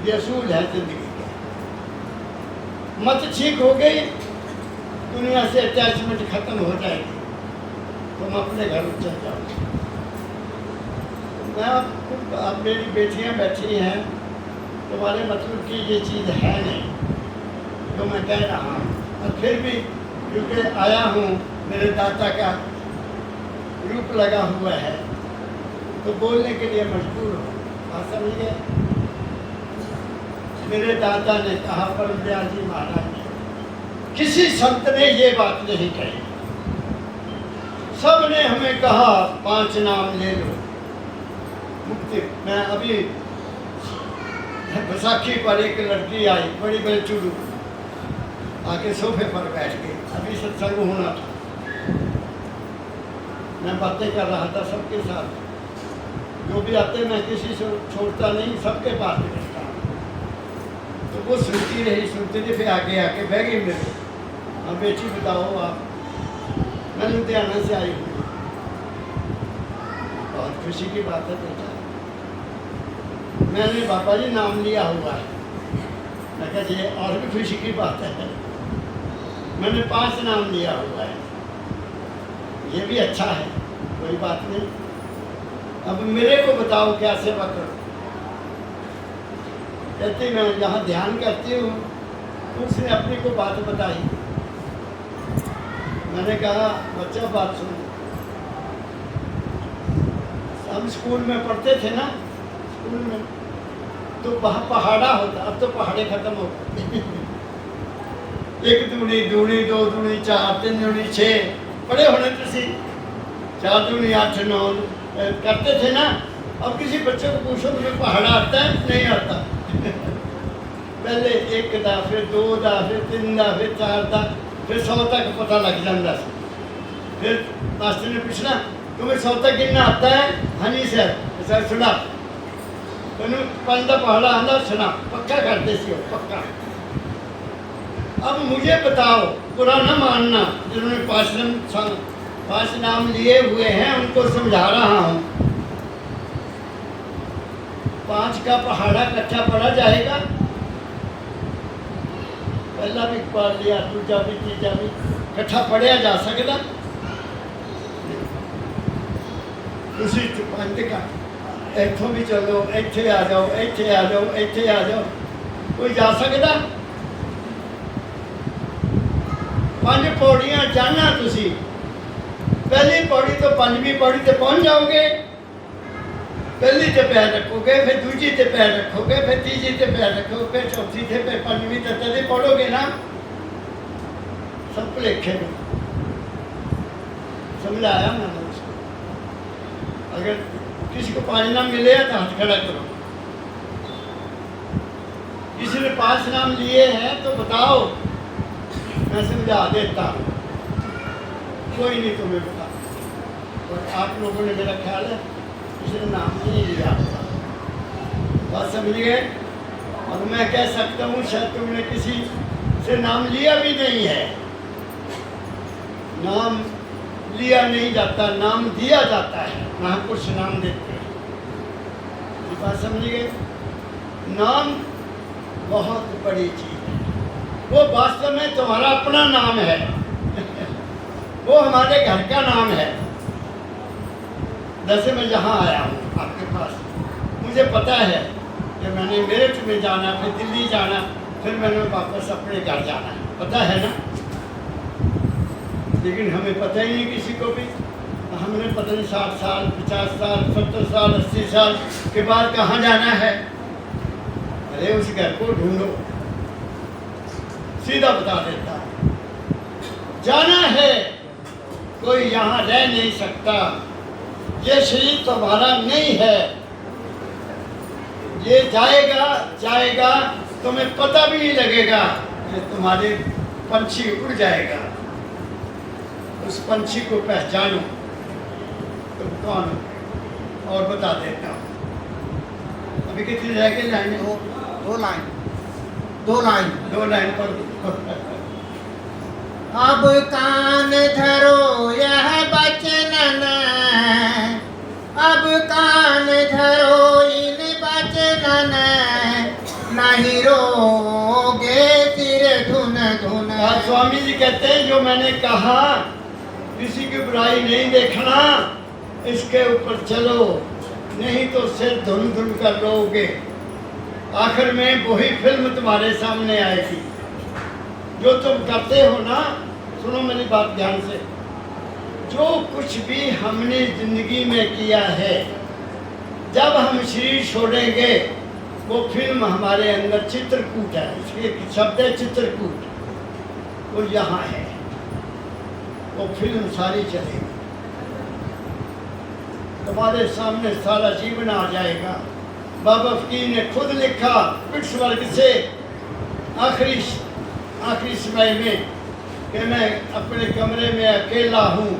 ये असूल है जिंदगी के। मत ठीक हो गई, दुनिया से अटैचमेंट खत्म हो जाएगी, तुम अपने घर चल जाओ। मैं अब मेरी बेटियां बैठी हैं, तुम्हारे मतलब की ये चीज़ है नहीं जो मैं कह रहा हूँ। और फिर भी क्योंकि आया हूँ, मेरे दाता का रूप लगा हुआ है, तो बोलने के लिए मजबूर हूँ। बात समझ गए? मेरे दादा ने कहा, परम दयाल जी महाराज ने, किसी संत ने ये बात नहीं कही। सब ने हमें कहा 5 नाम ले लो मुक्ति। मैं अभी बैसाखी पर एक लड़की आई, बड़ी बड़ी चूड़ू, आके सोफे पर बैठ गई। अभी सत्संग होना था, मैं बातें कर रहा था सबके साथ। जो भी आते मैं किसी से छोड़ता नहीं, सबके पास बैठता। तो वो सुनती रही, फिर आगे आके बह गई मेरे। हाँ बेटी बताओ आप? मैं लुधियाना से आई हूँ। बहुत खुशी की बात है बेटा। मैंने बाबा जी नाम लिया हुआ है। मैं कहा ये और भी खुशी की बात है। मैंने 5 नाम लिया हुआ है, ये भी अच्छा है, कोई बात नहीं। अब मेरे को बताओ क्या सेवा करो? कहती मैं यहाँ ध्यान करती हूँ। उसने अपनी को बात बताई। मैंने कहा बच्चा बात सुनो, हम स्कूल में पढ़ते थे ना, स्कूल में तो वहाँ पहाड़ा होता, अब तो पहाड़े खत्म हो गए। 1 दूनी दूनी 2 दूनी 4 3 दूनी 6 पढ़े होने तुसी, 4 दूनी 8 9 करते थे ना। अब किसी बच्चे को पूछो तुम्हें पहाड़ा आता है? नहीं आता। पहले 1 दा, फिर 2 दा, फिर 3 दा, फिर 4 दा, फिर 100 तक पता लग जाता। फिर मास्टर ने पूछना तुम्हें 100 तक गिनना आता है? हाँ जी सर। सर सुना तेन 5 दा पहाड़ा आंदा? सुना। पक्का करते सी हो? पक्का। अब मुझे बताओ, बुरा न मानना, जिन्होंने 5 नाम लिए हुए हैं उनको समझा रहा हूँ। 5 का पहाड़ा इकट्ठा पढ़ा जाएगा? पहला भी पढ़ लिया, दूजा भी, तीजा भी इकट्ठा पढ़िया जा सकता? उसी 5 का इतों भी चलो, इतने आ जाओ, इतने आ जाओ, इतने आ जाओ, कोई जा सकता? 5 पौड़ियाँ जाना तुसी, पहली पौड़ी तो 5वीं पौड़ी ते पहुँच जाओगे। पहली ते पैर रखोगे, फिर दूजी ते पैर रखोगे, फिर तीजी ते पैर रखोगे, फिर चौथी थे, फिर 5वीं तक पढ़ोगे ना। सब भुलेखे में समझाया मैंने उसको। अगर किसी को 5 नाम मिले हैं तो हाथ खड़ा करो। किसी ने 5 नाम लिए हैं तो बताओ, मैं समझा देता हूँ। कोई नहीं तुम्हें बता। और आप लोगों ने, मेरा ख्याल है किसी ने नाम नहीं लिया आपका, बात समझ गए। और मैं कह सकता हूँ शायद तुमने किसी से नाम लिया भी नहीं है। नाम लिया नहीं जाता, नाम दिया जाता है। महापुरुष नाम देते हैं। ये बात समझ गए। नाम बहुत बड़ी चीज है। वो वास्तव में तुम्हारा अपना नाम है। वो हमारे घर का नाम है। जैसे मैं यहाँ आया हूँ आपके पास, मुझे पता है कि मैंने मेरठ में जाना, फिर दिल्ली जाना, फिर मैंने वापस अपने घर जाना है, पता है ना। लेकिन हमें पता ही नहीं किसी को भी। हमने पता नहीं 60 साल, 50 साल, 70 साल, 80 साल के बाद कहाँ जाना है। अरे उस घर को ढूंढो, सीधा बता देता हूँ। जाना है, कोई यहाँ रह नहीं सकता। ये शरीर तुम्हारा नहीं है। ये जाएगा जाएगा, तुम्हें पता भी नहीं लगेगा कि तुम्हारे पंछी उड़ जाएगा। उस पंछी को पहचानो, तुम कौन हो, और बता देता हूँ। अभी कितनी रह गई लाइन? 2 लाइन 2 लाइन पर। अब कान धरो यह बचनन, अब कान धरो इन बचनन, नहीं रोगे सिर धुन धुन। आज स्वामी जी कहते हैं जो मैंने कहा, किसी की बुराई नहीं देखना, इसके ऊपर चलो, नहीं तो सिर धुन धुन कर लोगे। आखिर में वही फिल्म तुम्हारे सामने आएगी जो तुम करते हो ना। सुनो मेरी बात ध्यान से। जो कुछ भी हमने जिंदगी में किया है, जब हम शरीर छोड़ेंगे, वो फिल्म हमारे अंदर चित्रकूट है। इसके शब्द है चित्रकूट, वो यहाँ है। वो फिल्म सारी चलेगी, तुम्हारे सामने सारा जीवन आ जाएगा। बाबा फकीर ने खुद लिखा पिठ स्वर्ग से आखिरी समय में कि मैं अपने कमरे में अकेला हूँ।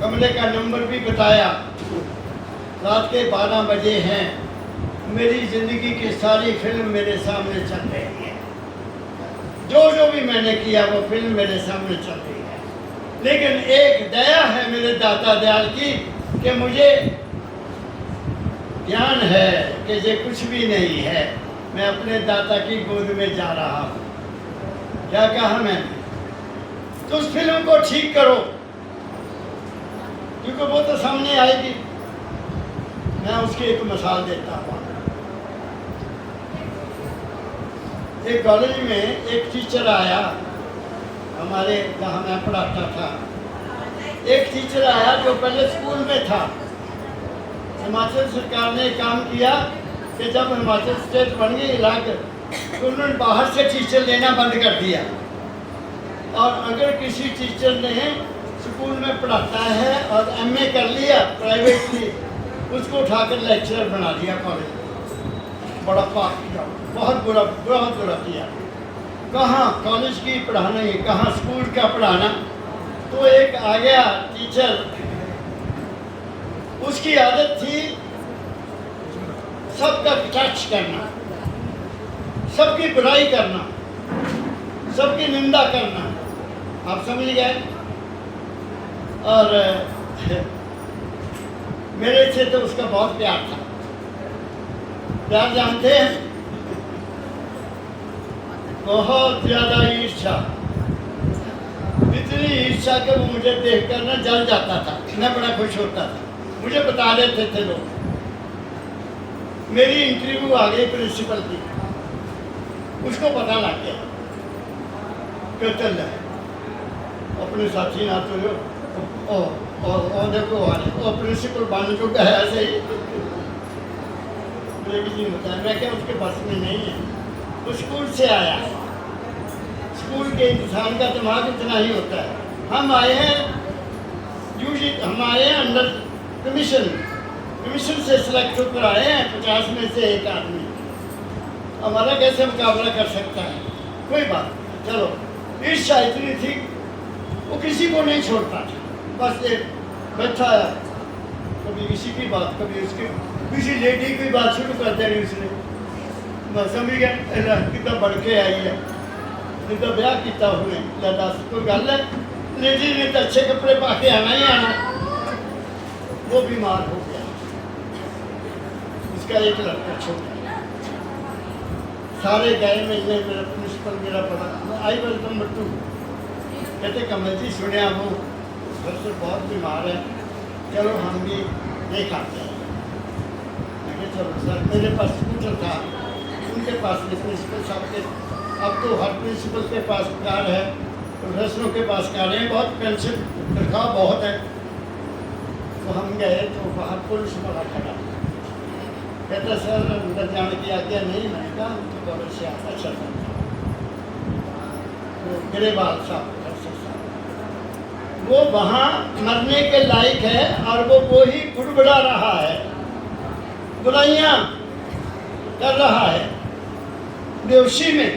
कमरे का नंबर भी बताया, रात के 12 बजे हैं। मेरी ज़िंदगी की सारी फिल्म मेरे सामने चल रही है। जो भी मैंने किया वो फिल्म मेरे सामने चल रही है। लेकिन एक दया है मेरे दाता दयाल की कि मुझे ज्ञान है कि ये कुछ भी नहीं है। मैं अपने दाता की गोद में जा रहा हूँ। क्या कहा मैंने? तो उस फिल्म को ठीक करो, क्योंकि वो तो सामने आएगी। मैं उसकी एक मिसाल देता हूँ। एक कॉलेज में एक टीचर आया, हमारे जहाँ मैं पढ़ाता था। एक टीचर आया जो पहले स्कूल में था। हिमाचल सरकार ने काम किया कि जब हिमाचल स्टेट बन गई इलाके, तो उन्होंने बाहर से टीचर लेना बंद कर दिया। और अगर किसी टीचर ने स्कूल में पढ़ाता है और एमए कर लिया प्राइवेटली, उसको उठाकर लेक्चरर बना दिया कॉलेज में। बड़ा पाप किया, बहुत बुरा किया। कहाँ कॉलेज की पढ़ाना है, कहाँ स्कूल का पढ़ाना। तो एक आ गया टीचर, उसकी आदत थी सबका टच करना, सबकी बुराई करना, सबकी निंदा करना। आप समझ गए? और मेरे से तो उसका बहुत प्यार था। प्यार जानते हैं? बहुत ज्यादा ईर्ष्या, इतनी ईर्ष्या कि वो मुझे देखकर ना जल जाता था। मैं बड़ा खुश होता था। मुझे बता देते थे लोग। मेरी इंटरव्यू आ गई प्रिंसिपल की, उसको पता लग गया कि चल जाए अपने साथी ना तो और देखो और प्रिंसिपल बन चुका है ऐसे ही। मुझे भी नहीं बताया। मैं क्या उसके बस में नहीं है। वो स्कूल से आया। स्कूल के इंसान का दिमाग इतना ही होता है। हम आए हैं यूजली, हम आए हैं अंडर कमीशन, कमीशन से सिलेक्ट होकर आए हैं 50 में से एक आदमी, हमारा कैसे मुकाबला कर सकता है? कोई बात नहीं, चलो। ईर्ष्या इतनी थी वो किसी को नहीं छोड़ता था, बस एक बैठा है, कभी किसी की बात, कभी उसकी किसी लेडी की बात शुरू कर देनी उसने, मैं समझ गया कितना बढ़ के आई है, नहीं तो ब्याह किया हुए दस कोई गल है, लेडी ने तो अच्छे कपड़े पा के आना ही आना। वो बीमार हो गया, उसका एक लड़का छोटा, सारे गए मिलने, मेरा प्रिंसिपल मेरा पढ़ा, आई वेल नंबर 2, कहते कमल जी सुने वो घर से बहुत बीमार है, चलो हम भी देख आते हैं। मैं कहा चलो सर, मेरे पास स्कूटर था, उनके पास भी प्रिंसिपल साहब के, अब तो हर प्रिंसिपल के पास कार है, प्रोफेसरों के पास कार है, बहुत पेंशन तनख्वाह बहुत है। तो हम गए तो बाहर पुलिस वाला खड़ा, कहता सर अंदर जाने की आज्ञा नहीं। मैंने कहा हम तो कॉलेज से आता चलता था, वो ग्रेवाल साहब वो वहाँ मरने के लायक है और वो ही बुड़बुड़ा रहा है, बुराइयाँ कर रहा है बेहोशी में।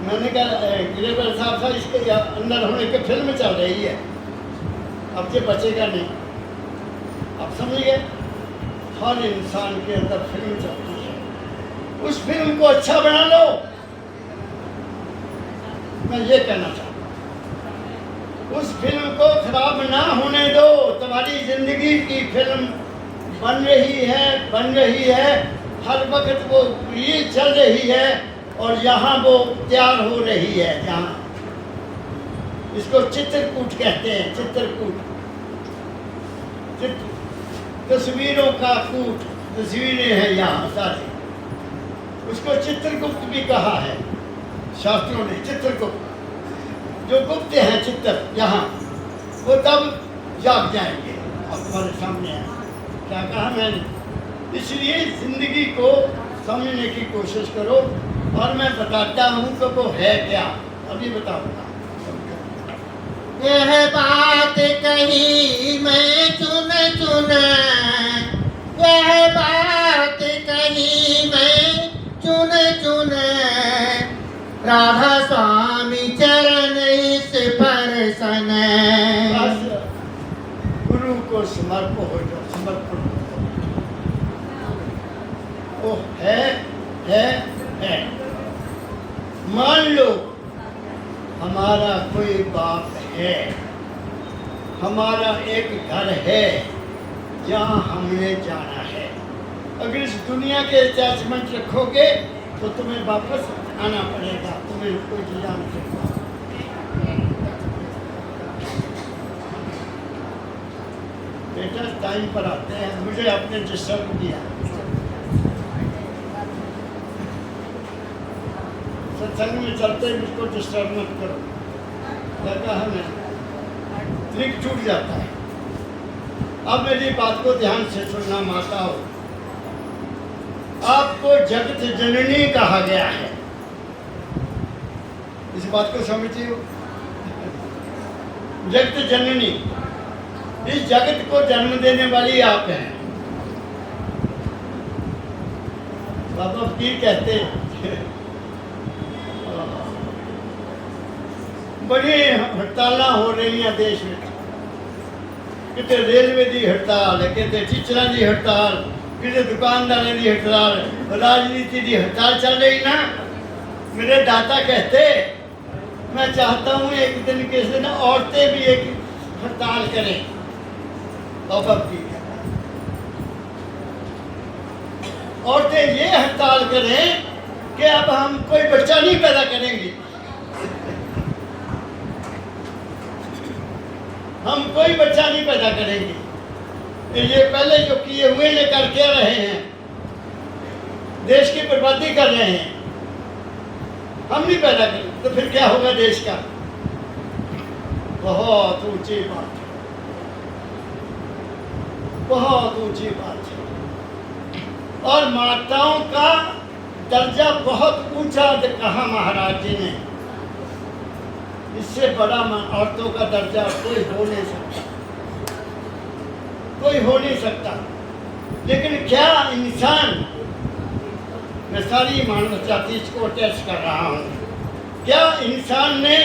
मैंने कहा ग्रेवाल साहब इसके अंदर होने की फिल्म चल रही है, अब ये बचेगा नहीं। अब समझ गए, हर इंसान के अंदर फिल्म चलती है, उस फिल्म को अच्छा बना लो, मैं ये कहना चाहता हूँ। उस फिल्म को खराब ना होने दो। तुम्हारी जिंदगी की फिल्म बन रही है, हर वक्त वो रील चल रही है और यहाँ वो तैयार हो रही है, जहाँ इसको चित्रकूट कहते हैं, चित्रकूट, तस्वीरों का कूट, तस्वीरें हैं यहाँ सारी, उसको चित्रगुप्त भी कहा है शास्त्रों ने। चित्रगुप्त जो गुप्त हैं चित्र यहाँ, वो तब जाग जाएंगे और तुम्हारे सामने है। क्या कहा मैंने? इसलिए जिंदगी को समझने की कोशिश करो और मैं बताता हूँ कि वो है क्या, अभी बताऊँगा। यह बात कही मैं चुन चुन, यह बात कही मैं चुन चुन, राधा स्वामी चरण इस परसन। गुरु को समर्पण हो जाओ, समर्पण वो है। मान लो हमारा कोई बाप है, हमारा एक घर है जहाँ हमने जाना है। अगर इस दुनिया के अटैचमेंट रखोगे तो तुम्हें वापस आना पड़ेगा, तुम्हें कोई जिला नहीं सकता। बेटा टाइम पर आते हैं, मुझे आपने डिस्टर्ब किया। सत्संग में चलते मुझको डिस्टर्ब मत करो, लगा हमें ट्रिक छूट जाता है। अब मेरी बात को ध्यान से सुनना माताओं, आपको जगत जननी कहा गया है, इस बात को समझती हो? जगत जननी, इस जगत को जन्म देने वाली आप हैं। बाबा फकीर कहते बड़ी हड़ताल हो रही हैं देश में, कितने रेलवे की हड़ताल है, कितने टीचर की हड़ताल, कितने दुकानदारों की हड़ताल, राजनीति की हड़ताल चल रही ना। मेरे दादा कहते मैं चाहता हूँ एक दिन किसी दिन औरतें भी एक हड़ताल करें। बाबा की औरतें ये हड़ताल करें कि अब हम कोई बच्चा नहीं पैदा करेंगे, हम कोई बच्चा नहीं पैदा करेंगे। ये पहले जो किए हुए ये कर क्या रहे हैं, देश की बर्बादी कर रहे हैं। हम नहीं पैदा करें तो फिर क्या होगा देश का? बहुत ऊंची बात है, बहुत ऊंची बात है। और माताओं का दर्जा बहुत ऊंचा कहा महाराज जी ने, इससे बड़ा औरतों का दर्जा कोई हो नहीं सकता, कोई हो नहीं सकता। लेकिन क्या इंसान, मैं सारी मानव जाति को टेस्ट कर रहा हूँ, क्या इंसान ने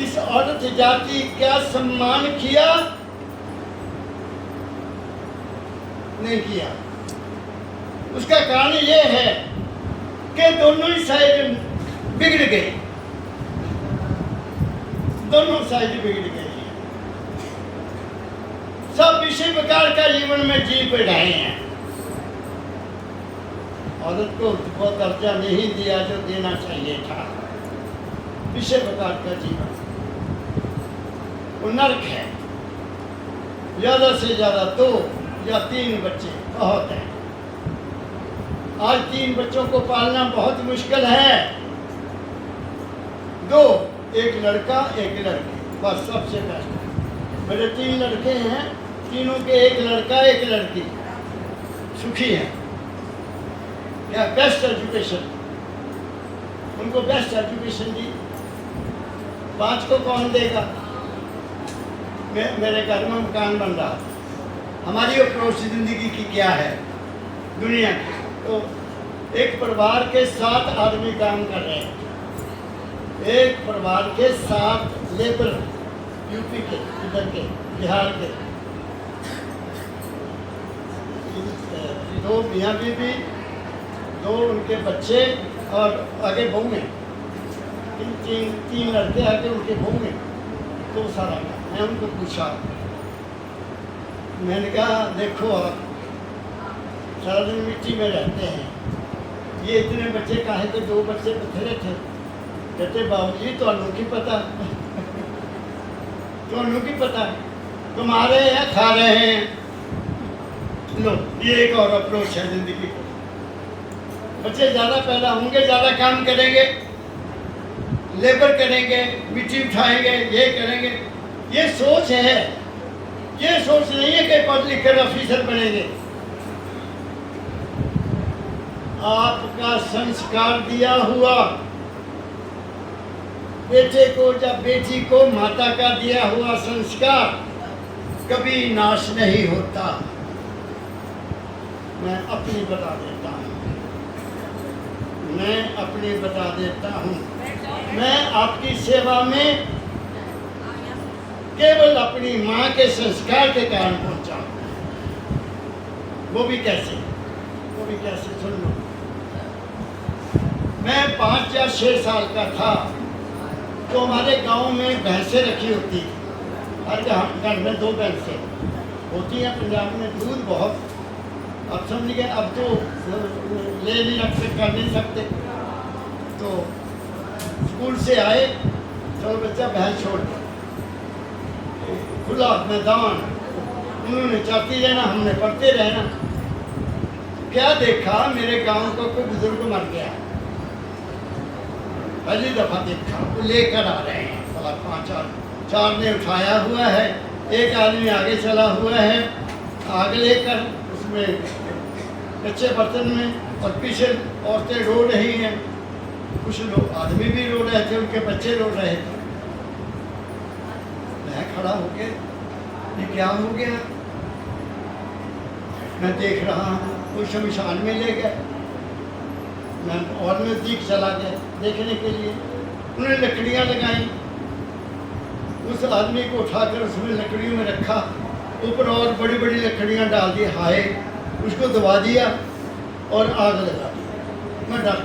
इस औरत जाति का सम्मान किया? नहीं किया। उसका कारण यह है कि दोनों ही साइड बिगड़ गए, दोनों साइड बिगड़ गए। सब इसी प्रकार का जीवन में जी पे रहे हैं। औरत को वो दर्जा नहीं दिया जो देना चाहिए था। इसी प्रकार का जीवन वो नर्क है। ज्यादा से ज्यादा 2 या 3 बच्चे बहुत हैं। आज 3 बच्चों को पालना बहुत मुश्किल है। 2, एक लड़का एक लड़की, बस सबसे बेस्ट है। मेरे 3 लड़के हैं, तीनों के एक लड़का एक लड़की, सुखी हैं। या बेस्ट एजुकेशन, उनको बेस्ट एजुकेशन दी। 5 को कौन देगा? मेरे घर में मकान बन रहा था। हमारी अप्रोच जिंदगी की क्या है दुनिया की? तो एक परिवार के 7 आदमी काम कर रहे हैं। एक परिवार के 7 लेबर, यूपी के, इधर के, बिहार के, 2 मियाँ बीबी, 2 उनके बच्चे और आगे बहू हैं। 3 लड़के आगे उनके बहू हैं। तो सारा मैं उनको पूछा, मैंने कहा देखो आप सारा दिन मिट्टी में रहते हैं, ये इतने बच्चे काहे के 2 बच्चे बथेरे थे। कहते बाबूजी तो की पता तो की पता, तुम आ रहे हैं खा रहे हैं। लो, ये एक और अप्रोच है जिंदगी को। बच्चे ज़्यादा पैदा होंगे, ज़्यादा काम करेंगे, लेबर करेंगे, मिट्टी उठाएंगे, ये करेंगे। ये सोच है, ये सोच नहीं है कि पढ़ लिख कर ऑफिसर बनेंगे। आपका संस्कार दिया हुआ बेटे को या बेटी को माता का दिया हुआ संस्कार कभी नाश नहीं होता। मैं अपनी बता देता हूँ, मैं अपनी बता देता हूँ। मैं आपकी सेवा में केवल अपनी माँ के संस्कार के कारण पहुँचा। वो भी कैसे? सुन लो। मैं 5 या 6 साल का था तो हमारे गांव में भैंसें रखी होती थी। हर घर में 2 भैंसें होती हैं। पंजाब में दूध बहुत, अब समझ गए। अब तो ले नहीं रख कर नहीं सकते। तो स्कूल से आए, चलो बच्चा भैंस छोड़ दो, खुला मैदान, उन्होंने चलती रहना, हमने पढ़ते रहना। क्या देखा, मेरे गांव का कोई बुजुर्ग मर गया। पहली दफा देखा, वो लेकर आ रहे हैं। 5-4 ने उठाया हुआ है, एक आदमी आगे चला हुआ है, आग लेकर उसमें कच्चे बर्तन में, और पीछे औरतें रो रही हैं। कुछ लोग आदमी भी रो रहे थे, उनके बच्चे रो रहे थे। मैं खड़ा होके, ये क्या हो गया? मैं देख रहा हूँ। वो शमशान में ले गए। मैं और नज़दीक चला गया देखने के लिए। उन्होंने लकड़ियाँ लगाई, उस आदमी को उठाकर उसमें लकड़ियों में रखा, ऊपर और बड़ी बड़ी लकड़ियाँ डाल दी, हाय उसको दबा दिया और आग लगा दी। मैं डर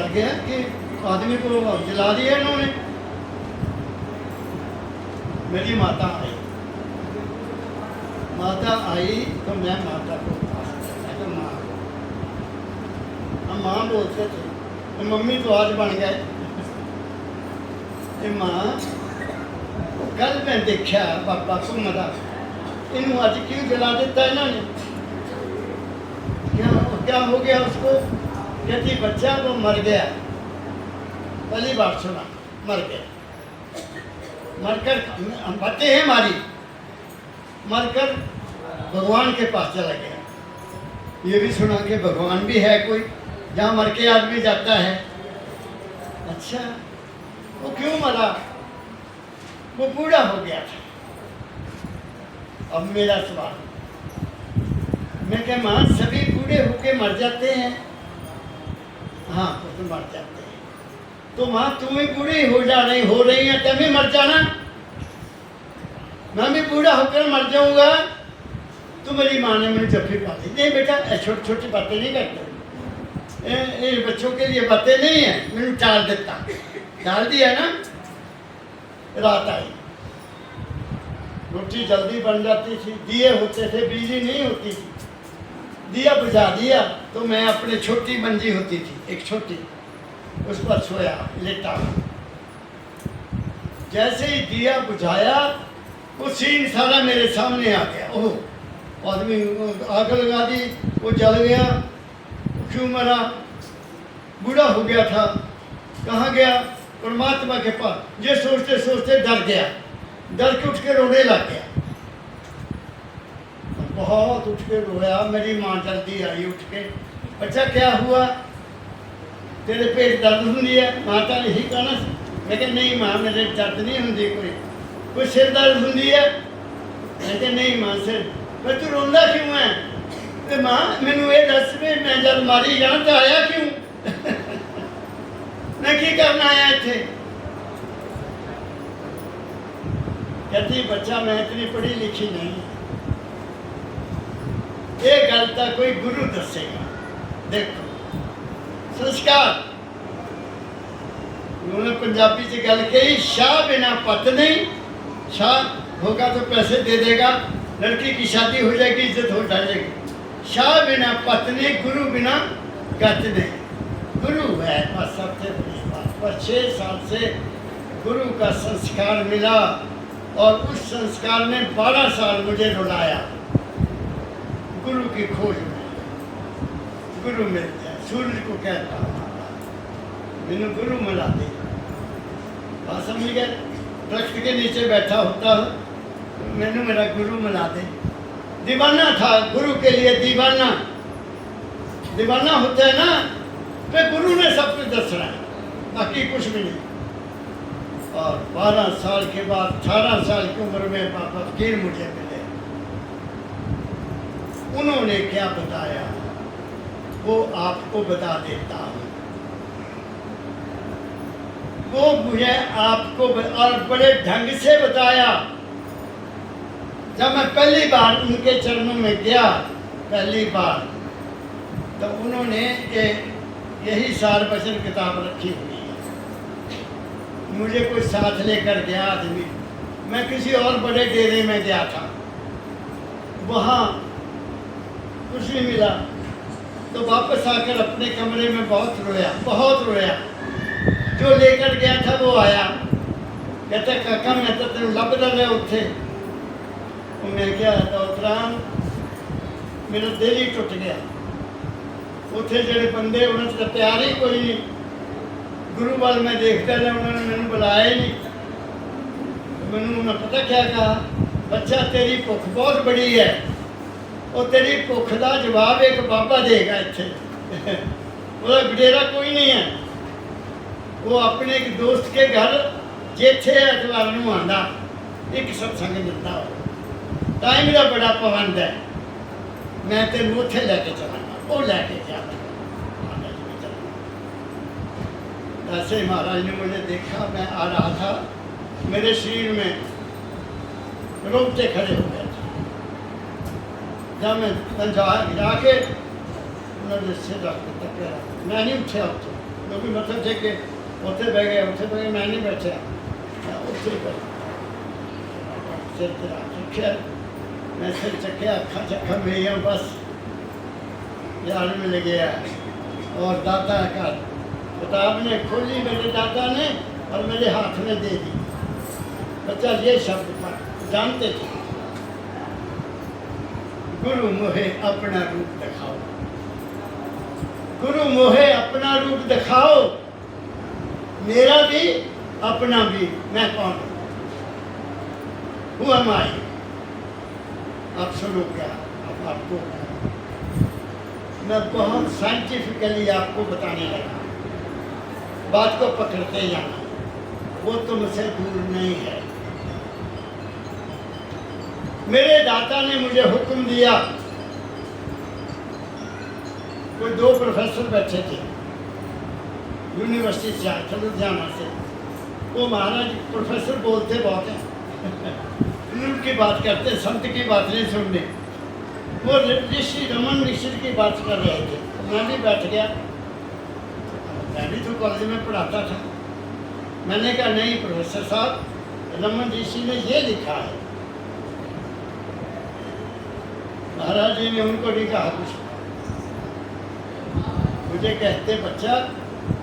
गया कि आदमी को जला दिया इन्होंने। मेरी माता आई तो मैं माता को तो माँ बोलते थे, तो मम्मी तो आज बन गए। माँ कल मैं देखा बाबा को मरा, इन्हों अज क्यों जला देता इन्होंने? क्या हो गया उसको? कहती बच्चा वो मर गया। पहली बार सुना, मर गया। मरकर बातें हैं हमारी, मरकर भगवान के पास चला गया। ये भी सुना कि भगवान भी है कोई, जहाँ मर के आदमी जाता है। अच्छा, वो क्यों मरा? वो बूढ़ा हो गया था। अब मेरा सवाल, मैं क्या माँ सभी बूढ़े होके मर जाते हैं? हाँ तो मर जाते हैं। तो माँ तुम भी बूढ़ी हो रही है, तुम भी मर जाना, मैं भी बूढ़ा होकर मर जाऊंगा। तो मेरी माँ ने मुझे जफ्फी पा दी। नहीं बेटा, छोटी छोटी बातें नहीं करते, ये बच्चों के लिए बातें नहीं है। मैंने टाल दिया ना। रात आई, रोटी जल्दी बन जाती थी, दिए होते थे, बिजली नहीं होती थी, दिया बुझा दिया। तो मैं अपने छोटी मंजी होती थी एक छोटी, उस पर सोया लेटा। जैसे ही दिया बुझाया वो सीन सारा मेरे सामने आ गया। ओह, आदमी आग लगा दी, वो जल गया, क्यों मरा, बूढ़ा हो गया था, कहाँ गया, परमात्मा के पास। ये सोचते सोचते डर गया, डर के उठ के रोने लग गया, बहुत उठ के रोया। मेरी माँ जल्दी आई उठ के, बच्चा क्या हुआ, तेरे पेट दर्द होती है? माता ने यही कहना। मैं कहा नहीं माँ, मेरे दर्द नहीं होती, कोई सिर दर्द होती है? मैं कहा नहीं माँ, सिर। मैं तू रोंदा क्यों है? तो माँ मैनू ये दस भी, मैं जब मारी जाना तो आया क्यों? मैं की करना आया इत्थे? कहती बच्चा मैं इतनी पढ़ी लिखी नहीं, ये गल तो कोई गुरु दसेगा। देखो संस्कार, उन्होंने पंजाबी च गल कही, शाह बिना पत नहीं। शाह होगा तो पैसे दे देगा, लड़की की शादी हो जाएगी, इज्जत हो जाएगी। शाह बिना पत नहीं, गुरु बिना गत नहीं। गुरु है बस सबसे बड़ी बात। पर 6 साल से गुरु का संस्कार मिला, और उस संस्कार ने 12 साल मुझे रुलाया। गुरु की खोज में गुरु मिल जाए। सूरज को कहता मैंने गुरु मिला दे। बात समझ गए? दरख्त के नीचे बैठा होता हूँ, मैंने मेरा गुरु मिला दे। दीवाना था गुरु के लिए, दीवाना दीवाना होता है ना, तो गुरु ने सब कुछ दसना है, बाकी कुछ भी नहीं। और 12 साल के बाद 18 साल की उम्र में पापा फकीर मुझे मिले। उन्होंने क्या बताया वो आपको बता देता हूँ। वो मुझे आपको और बड़े ढंग से बताया। जब मैं पहली बार उनके चरणों में गया, पहली बार, तो उन्होंने यही सार वचन किताब रखी हुई है। मुझे कोई साथ लेकर गया आदमी, मैं किसी और बड़े डेरे में गया था, वहाँ कुछ नहीं मिला, तो वापस आकर अपने कमरे में बहुत रोया। जो लेकर गया था वो आया, कहता काका मैं तो तेन लभ रहा उत्थे। मैं क्या दौतराम, मेरा दिल ही टुट गया। उत्थे जेडे बंदे उन्होंने तो प्यार ही कोई नहीं। गुरु वाल मैं देखता रहा, उन्होंने मैंने बुलाया ही नहीं। मैंने उन्हें पता क्या कहा, बच्चा तेरी भुख बहुत बड़ी है, और तेरी भुख का जवाब एक बाबा देगा इत्थे। वो डेरा कोई नहीं है, वो अपने एक दोस्त के घर जेठे एतवार नूं आंदा, एक सत्संग मिलता हो, टाइम का बड़ा पाबंद है। मैं तेन उत्थे लैके चलांगा, वो लैके जाना। ऐसे महाराज ने मुझे देखा, मैं आ रहा था, मेरे शरीर में रोंगटे खड़े हो गए थे। जब मैं जाके उन्होंने सिर रख के तकिया, मैं नहीं उठा उत्थे, क्योंकि मत्था टेके उत्थे बह गए, मैं नहीं बैठा, मैं उत्थे सिर तेरा चुख्या, मैं सिर चख्या, अखा मेरिया बस यार मिल गया। और दादा का किताब ने खोली मेरे दादा ने, और मेरे हाथ में दे दी। बच्चा ये शब्द पढ़, जानते थे, गुरु मोहे अपना रूप दिखाओ, गुरु मोहे अपना रूप दिखाओ, मेरा भी अपना भी। मैं कौन हूँ? Who am I? आप सुनो क्या, अब आपको मैं बहुत साइंटिफिकली आपको बताने लगा, बात को पकड़ते जाना, वो तुमसे दूर नहीं है। मेरे दाता ने मुझे हुक्म दिया, कोई 2 प्रोफेसर बैठे थे यूनिवर्सिटी से आए थे लुधियाना से। वो महाराज प्रोफेसर बोलते बहुत हैं उनकी बात करते, संत की बात नहीं सुननी। वो ऋषि रमन ऋषि की बात कर रहे थे, मैं भी बैठ गया। मैं भी तो कॉलेज में पढ़ाता था। मैंने कहा नहीं प्रोफेसर साहब, रमन ऋषि ने ये लिखा है। महाराज जी ने उनको नहीं कहा कुछ। मुझे कहते बच्चा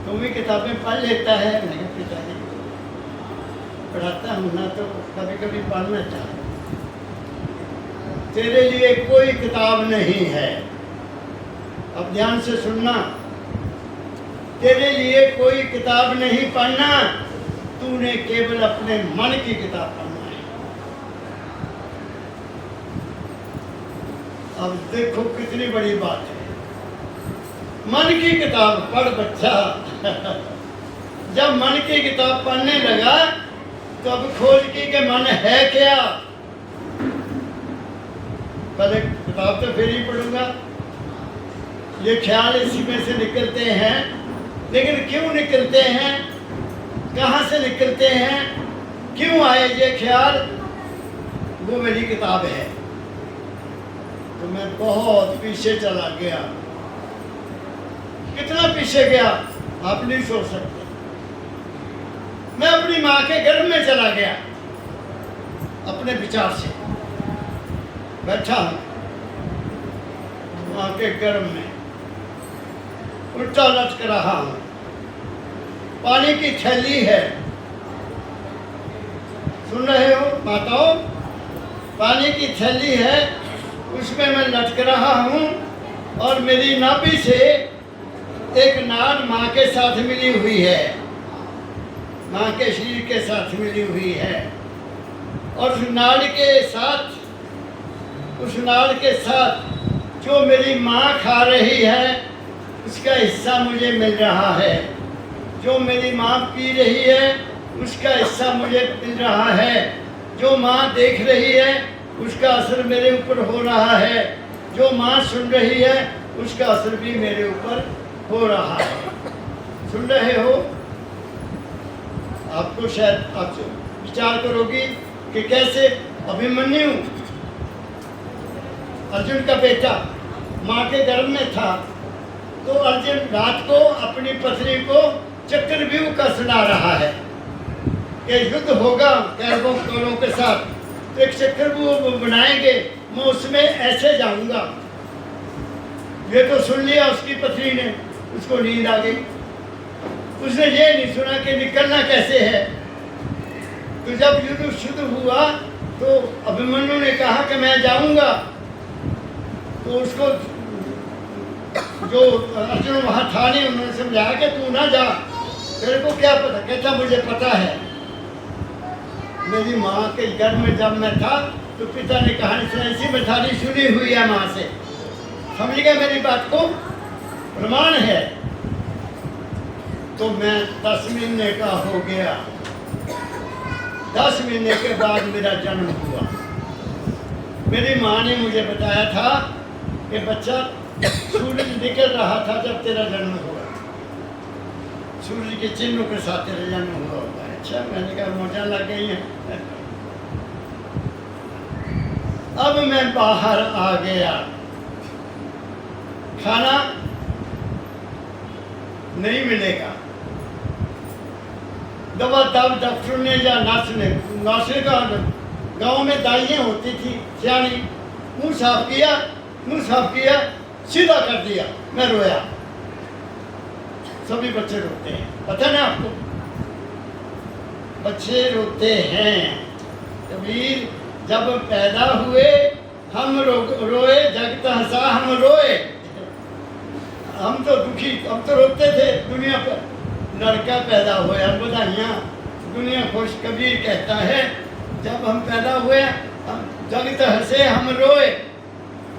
तुम भी किताबें पढ़ लेता है। मैंने कहा पिताजी पढ़ाता हूँ ना, तो कभी कभी पढ़ना चाहता। तेरे लिए कोई किताब नहीं है, अब ध्यान से सुनना। तेरे लिए कोई किताब नहीं पढ़ना, तूने केवल अपने मन की किताब पढ़ना है। अब देखो कितनी बड़ी बात है। मन की किताब पढ़ बच्चा। जब मन की किताब पढ़ने लगा तो अब खोज की कि मन है क्या। पहले किताब तो फिर ही पढ़ूंगा, ये ख्याल इसी में से निकलते हैं। लेकिन क्यों निकलते हैं, कहाँ से निकलते हैं, क्यों आए ये ख्याल, वो मेरी किताब है। तो मैं बहुत पीछे चला गया। कितना पीछे गया आप नहीं सोच सकते। मैं अपनी माँ के गर्भ में चला गया अपने विचार से। बैठा हूं माँ के गर्भ में, उल्टा लटक रहा हूं। पानी की थैली है, सुन रहे हो माताओं, पानी की थैली है, उसमें मैं लटक रहा हूं। और मेरी नाभि से एक नाड़ माँ के साथ मिली हुई है, माँ के शरीर के साथ मिली हुई है। और उस नाड़ के साथ जो मेरी माँ खा रही है उसका हिस्सा मुझे मिल रहा है। जो मेरी माँ पी रही है उसका हिस्सा मुझे मिल रहा है। जो माँ देख रही है उसका असर मेरे ऊपर हो रहा है। जो माँ सुन रही है उसका असर भी मेरे ऊपर हो रहा है। सुन रहे हो? आपको शायद आप विचार करोगी कि कैसे अभिमन्यु अर्जुन का बेटा माँ के गर्भ में था, तो अर्जुन रात को अपनी पत्नी को चक्रव्यूह का सुना रहा है कि युद्ध होगा कौरवों के साथ, तो एक चक्रव्यूह बनाएंगे, मैं उसमें ऐसे जाऊंगा। ये तो सुन लिया उसकी पत्नी ने, उसको नींद आ गई। उसने ये नहीं सुना कि निकलना कैसे है। तो जब युद्ध शुरू हुआ तो अभिमन्यु ने कहा कि मैं जाऊंगा। तो उसको जो अर्जुन वहां था नहीं, उन्होंने समझाया कि तू ना जा, तेरे को क्या पता। कहता मुझे पता है, मेरी माँ के गर्भ में जब मैं था तो पिता ने कहानी सुनाई थी, मैं थाली सुनी हुई है माँ से। समझ गया मेरी बात को, प्रमाण है। तो मैं 10 महीने का हो गया। 10 महीने के बाद मेरा जन्म हुआ। मेरी माँ ने मुझे बताया था कि बच्चा सूरज निकल रहा था जब तेरा जन्म हुआ, सूरज के चिन्हों के साथ तेरा जन्म हुआ होगा। अच्छा, मैंने कहा मौजा लग गई है। अब मैं बाहर आ गया, खाना नहीं मिलेगा। दवा तब डॉक्टर ने या नर्स ने कहा, गांव में दाइयाँ होती थी सियानी, मुंह साफ किया, सीधा कर दिया। मैं रोया। सभी बच्चे रोते हैं, पता ना आपको, बच्चे रोते हैं। कबीर जब पैदा हुए हम रोए, जगत हंसा हम रोए। हम तो दुखी, हम तो रोते थे। दुनिया पर लड़का पैदा हुआ, बधाइयाँ, दुनिया खुश। कबीर कहता है जब हम पैदा हुए हम जगत हंसे हम रोए।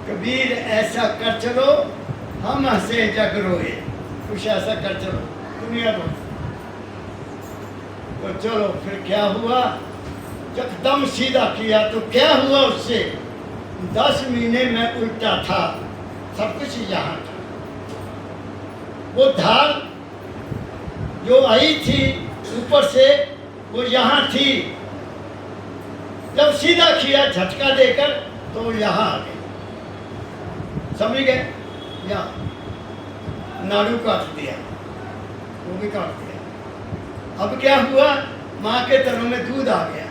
कबीर ऐसा कर चलो हम हंसे जग रोए। कुछ ऐसा कर चलो दुनिया रो। तो चलो फिर क्या हुआ, एकदम सीधा किया तो क्या हुआ उससे। 10 महीने में उल्टा था, सब कुछ यहाँ था। वो धार जो आई थी ऊपर से वो यहाँ थी, जब सीधा किया झटका देकर तो वो यहाँ आ गई, समझ गए? यहाँ नाड़ू काट दिया, वो भी काट दिया। अब क्या हुआ, माँ के तनों में दूध आ गया।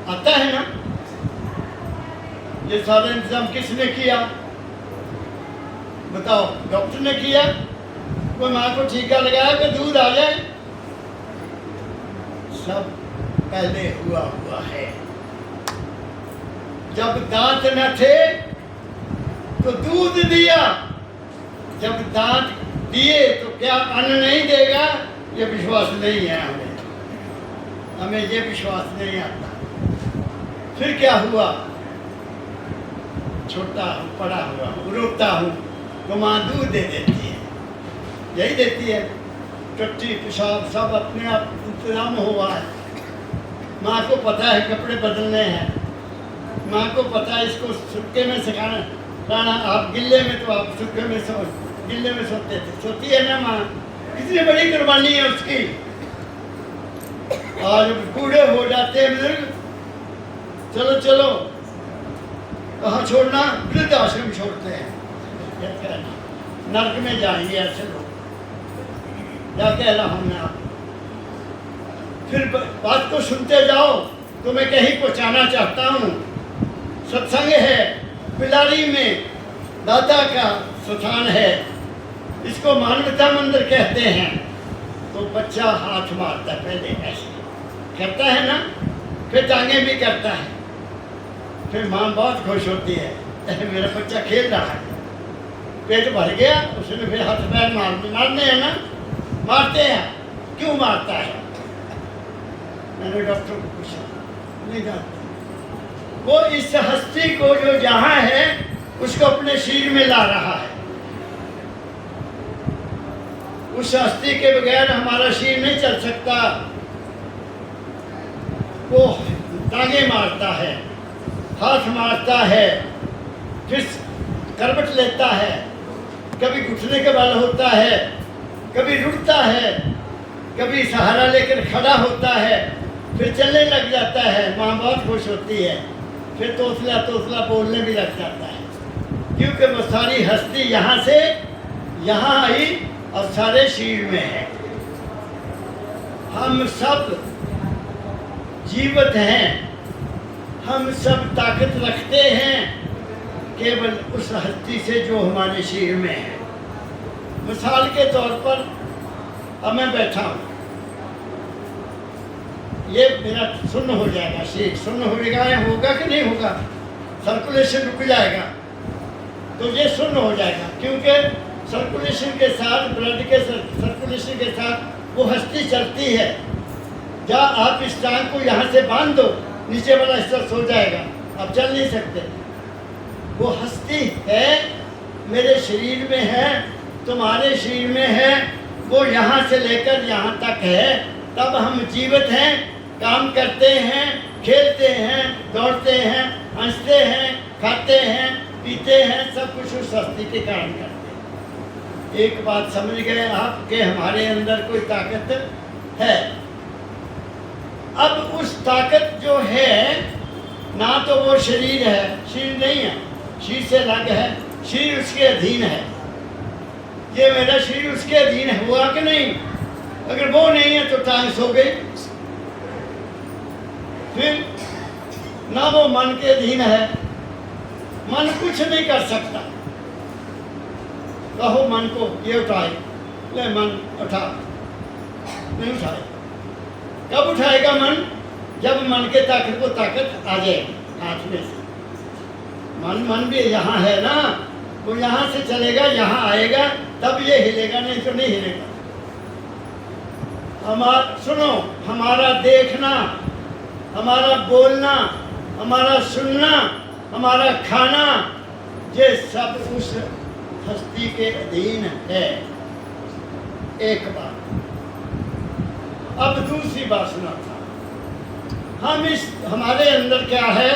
आता है ना? ये सारा इंतजाम किसने किया बताओ? डॉक्टर ने किया? कोई माँ को टीका लगाया कि दूध आ जाए? सब पहले हुआ है। जब दांत न थे तो दूध दिया, जब दांत दिए तो क्या अन्न नहीं देगा? ये विश्वास नहीं है हमें ये विश्वास नहीं आता। फिर क्या हुआ? छोटा हूँ, पड़ा हुआ हूँ, रोता हूँ तो माँ दूध दे देती है, यही देती है। टट्टी पेशाब सब अपने आप इंतजाम हुआ है। माँ को पता है कपड़े बदलने हैं, माँ को पता है इसको सूखे में सुखाना, आप गिल्ले में तो आप सूखे में गिल्ले में सोते थे, सोती है ना माँ? कितनी बड़ी कुर्बानी है उसकी। आज बूढ़े हो जाते हैं बुजुर्ग, चलो चलो कहाँ छोड़ना? वृद्ध आश्रम छोड़ते हैं, नर्क में जाएंगे ऐसे लोग, क्या कह रहा हूँ मैं आपको? फिर बात को सुनते जाओ तो मैं कहीं पहुँचाना चाहता हूँ। सत्संग है, पिलारी में दादा का स्थान है, इसको मानवता मंदिर कहते हैं। तो बच्चा हाथ मारता है, पहले ऐसे करता है ना, फिर टांगे भी करता है, फिर माँ बहुत खुश होती है, मेरा बच्चा खेल रहा है, पेट भर गया, उसने फिर हाथ पैर मारने हैं ना, मारते हैं। क्यों मारता है? मैंने डॉक्टर को पूछा, नहीं जानता। वो इस हस्ती को जो जहाँ है उसको अपने शरीर में ला रहा है। उस हस्ती के बगैर हमारा शरीर नहीं चल सकता। वो टांगे मारता है, हाथ मारता है, फिर करवट लेता है, कभी घुटने के बल होता है, कभी रुकता है, कभी सहारा लेकर खड़ा होता है, फिर चलने लग जाता है। माँ बहुत खुश होती है, फिर तोसला तोसला बोलने भी लग जाता है, क्योंकि वो सारी हस्ती यहाँ से यहाँ आई और सारे शरीर में है। हम सब जीवित हैं, हम सब ताकत रखते हैं केवल उस हस्ती से जो हमारे शरीर में है। मिसाल के तौर पर अब मैं बैठा हूँ, ये मेरा सुन्न हो जाएगा, शरीर सुन्न हो जाएगा, होगा कि नहीं होगा? सर्कुलेशन रुक जाएगा तो ये सुन्न हो जाएगा, क्योंकि सर्कुलेशन के साथ, ब्लड के सर्कुलेशन के साथ वो हस्ती चलती है। जहाँ आप इस टांग को यहाँ से बांध दो, नीचे वाला हिस्सा सो जाएगा, आप चल नहीं सकते। वो हस्ती है, मेरे शरीर में है, तुम्हारे शरीर में है, वो यहाँ से लेकर यहाँ तक है। तब हम जीवित हैं, काम करते हैं, खेलते हैं, दौड़ते हैं, हंसते हैं, खाते हैं, पीते हैं, सब कुछ उस हस्ती के कारण करते हैं। एक बात समझ गए आप कि हमारे अंदर कोई ताकत है। अब उस ताकत जो है ना, तो वो शरीर है, शरीर नहीं है, शरीर से अलग है, शरीर उसके अधीन है। ये मेरा शरीर उसके अधीन हुआ कि नहीं? अगर वो नहीं है तो टांग सो गई। फिर ना वो मन के अधीन है, मन कुछ नहीं कर सकता। कहो मन को ये उठाए, ले मन उठा, नहीं उठाए। कब उठाएगा मन? जब मन के ताकत को ताकत आ जाए हाथ में से। मन भी यहाँ है ना, वो यहाँ से चलेगा, यहाँ आएगा, तब ये हिलेगा, नहीं तो नहीं हिलेगा। सुनो, हमारा देखना, हमारा बोलना, हमारा सुनना, हमारा खाना, ये सब उस हस्ती के अधीन है। एक बात। अब दूसरी बात सुनाता हूं। हमारे अंदर क्या है?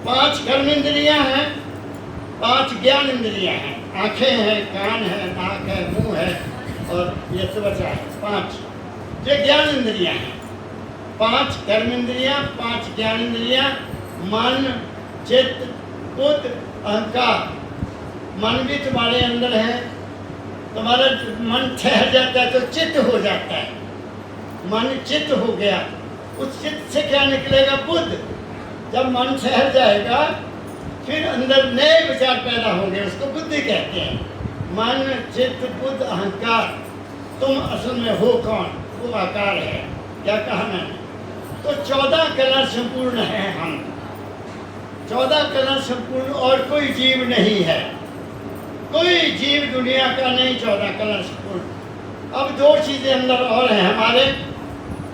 5 कर्म इंद्रियां हैं, 5 ज्ञान इंद्रियां हैं। आंखें हैं, कान है, नाक है, मुंह है और ये त्वचा है। 5 ये ज्ञान इंद्रियां हैं। 5 कर्म इंद्रियां, 5 ज्ञान इंद्रियां, मन, चित्त, बुद्ध, अहंकार। मन भी तुम्हारे अंदर है। तुम्हारा मन ठहर जाता है तो चित्त हो जाता है। मन चित्त हो गया, उस चित्त से क्या निकलेगा? बुद्ध। जब मन ठहर जाएगा फिर अंदर नए विचार पैदा होंगे, उसको बुद्धि कहते हैं। मन, चित्त, बुद्ध, अहंकार। तुम असल में हो कौन? वो आकार है। क्या कहा मैंने? तो 14 कला संपूर्ण है हम। 14 कला संपूर्ण और कोई जीव नहीं है। कोई जीव दुनिया का नहीं 14 कला संपूर्ण। अब 2 चीजें अंदर और हैं हमारे,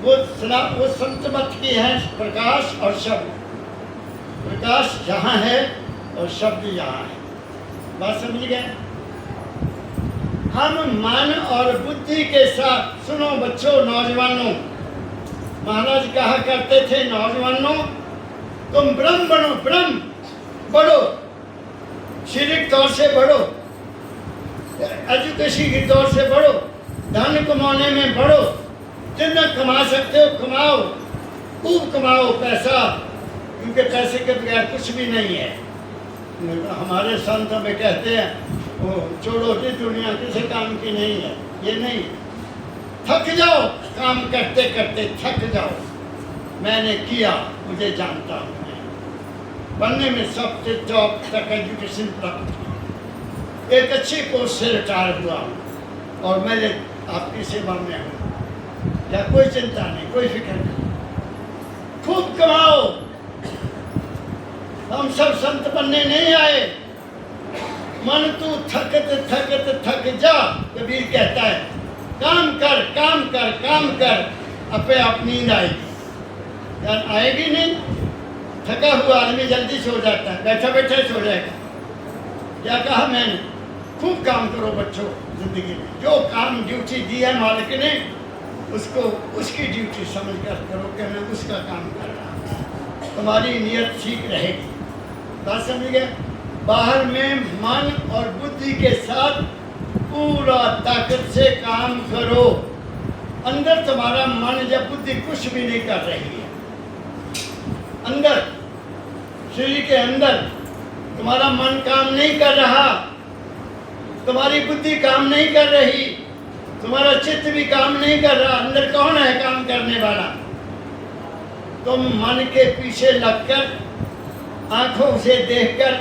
वो संत मत की है, प्रकाश और शब्द। प्रकाश यहाँ है और शब्द यहाँ है। बात समझ गए? हम मन और बुद्धि के साथ, सुनो बच्चों, नौजवानों, महाराज कहा करते थे नौजवानों, तुम ब्रह्म बनो, ब्रह्म बढ़ो, शारीरिक तौर से बढ़ो, एजुकेशन के तौर से बढ़ो, धन कमाने में बढ़ो, जितना कमा सकते हो कमाओ, खूब कमाओ पैसा, क्योंकि पैसे के बगैर कुछ भी नहीं है। हमारे संत हमें कहते हैं वो छोड़ो जी, दुनिया किसी काम की नहीं है। ये नहीं, थक जाओ काम करते करते, थक जाओ। मैंने किया, मुझे जानता हूँ। बनने में सबसे टॉप तक एजुकेशन प्राप्त की, एक अच्छी पोस्ट से रिटायर हुआ और मैं आपकी सेवा में हूँ। या कोई चिंता नहीं, कोई फिक्र नहीं, खूब कमाओ। हम सब संत बनने नहीं आए। मन तू थक जा, कबीर कहता है। काम कर, काम कर, काम कर, अपने आप नींद आएगी। यार आएगी नहीं? थका हुआ आदमी जल्दी सो जाता है, बैठा बैठा सो जाएगा। क्या कहा मैंने? खूब काम करो बच्चों जिंदगी में। जो काम ड्यूटी दी है मालिक ने, उसको उसकी ड्यूटी समझ कर करो कि मैं उसका काम कर रहा हूँ। तुम्हारी नीयत ठीक रहेगी। बात समझ गए? बाहर में मन और बुद्धि के साथ पूरा ताकत से काम करो। अंदर तुम्हारा मन या बुद्धि कुछ भी नहीं कर रही है। अंदर शरीर के अंदर तुम्हारा मन काम नहीं कर रहा, तुम्हारी बुद्धि काम नहीं कर रही, तुम्हारा चित्त भी काम नहीं कर रहा। अंदर कौन है काम करने वाला? तुम मन के पीछे लगकर, आंखों से देखकर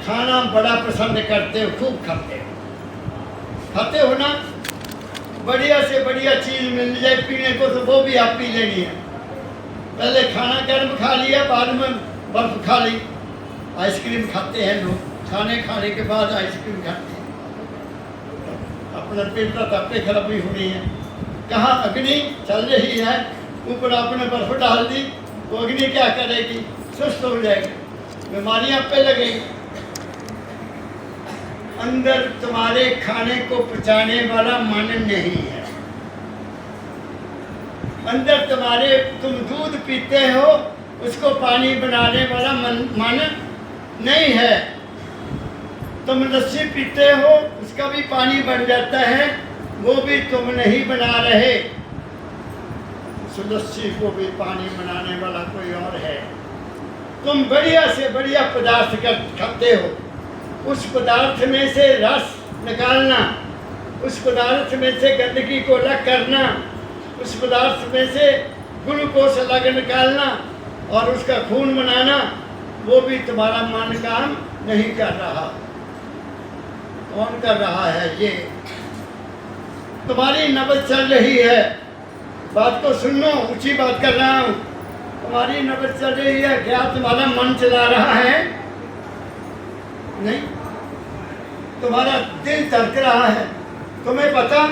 खाना बड़ा पसंद करते हो, खूब खाते हो ना? बढ़िया से बढ़िया चीज मिल जाए पीने को तो वो भी आप पी लेनी है। पहले खाना गर्म खा लिया, बाद में बर्फ खा ली। आइसक्रीम खाते हैं लोग, खाने के बाद आइसक्रीम खाते हैं। अपना पेट का तपे खराबी होनी है। कहाँ अग्नि चल रही है, ऊपर आपने बर्फ डाल दी, तो अग्नि क्या करेगी? सुस्त हो जाएगी, बीमारियां पे लगेगी। अंदर तुम्हारे खाने को पचाने वाला मन नहीं है। अंदर तुम्हारे, तुम दूध पीते हो, उसको पानी बनाने वाला मन नहीं है। तुम लस्सी पीते हो, उसका भी पानी बन जाता है, वो भी तुम नहीं बना रहे। उस लस्सी को भी पानी बनाने वाला कोई और है। तुम बढ़िया से बढ़िया पदार्थ खाते हो, उस पदार्थ में से रस निकालना, उस पदार्थ में से गंदगी को अलग करना, उस पदार्थ में से ग्लूकोज अलग निकालना और उसका खून बनाना, वो भी तुम्हारा मन काम नहीं कर रहा। कौन कर रहा है? ये तुम्हारी नबज चल रही है। बात को सुनो, ऊंची बात कर रहा हूँ। तुम्हारी नबज चल रही है, क्या तुम्हारा मन चला रहा है? नहीं, तुम्हारा दिल धड़क रहा है। तुम्हें पता,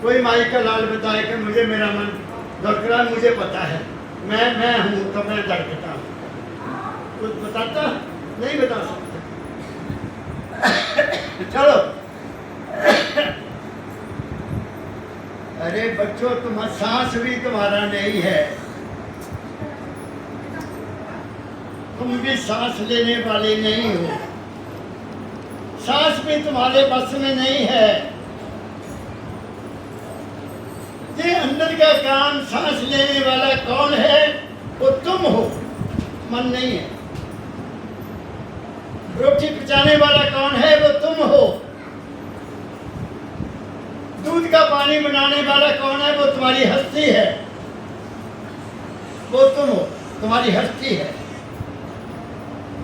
कोई माई का लाल बताए कि मुझे मेरा मन धड़क रहा है, मुझे पता है, मैं हूँ तो मैं धड़कता हूँ। कुछ बताता नहीं, बता सकते। चलो अरे बच्चों, तुम्हारा सांस भी तुम्हारा नहीं है। तुम भी सांस लेने वाले नहीं हो। सांस भी तुम्हारे बस में नहीं है। ये अंदर का काम सांस लेने वाला कौन है? वो तुम हो, मन नहीं है। रोटी पचाने वाला कौन है? वो तुम हो। दूध का पानी बनाने वाला कौन है? वो तुम्हारी हस्ती है, वो तुम हो, तुम्हारी हस्ती है।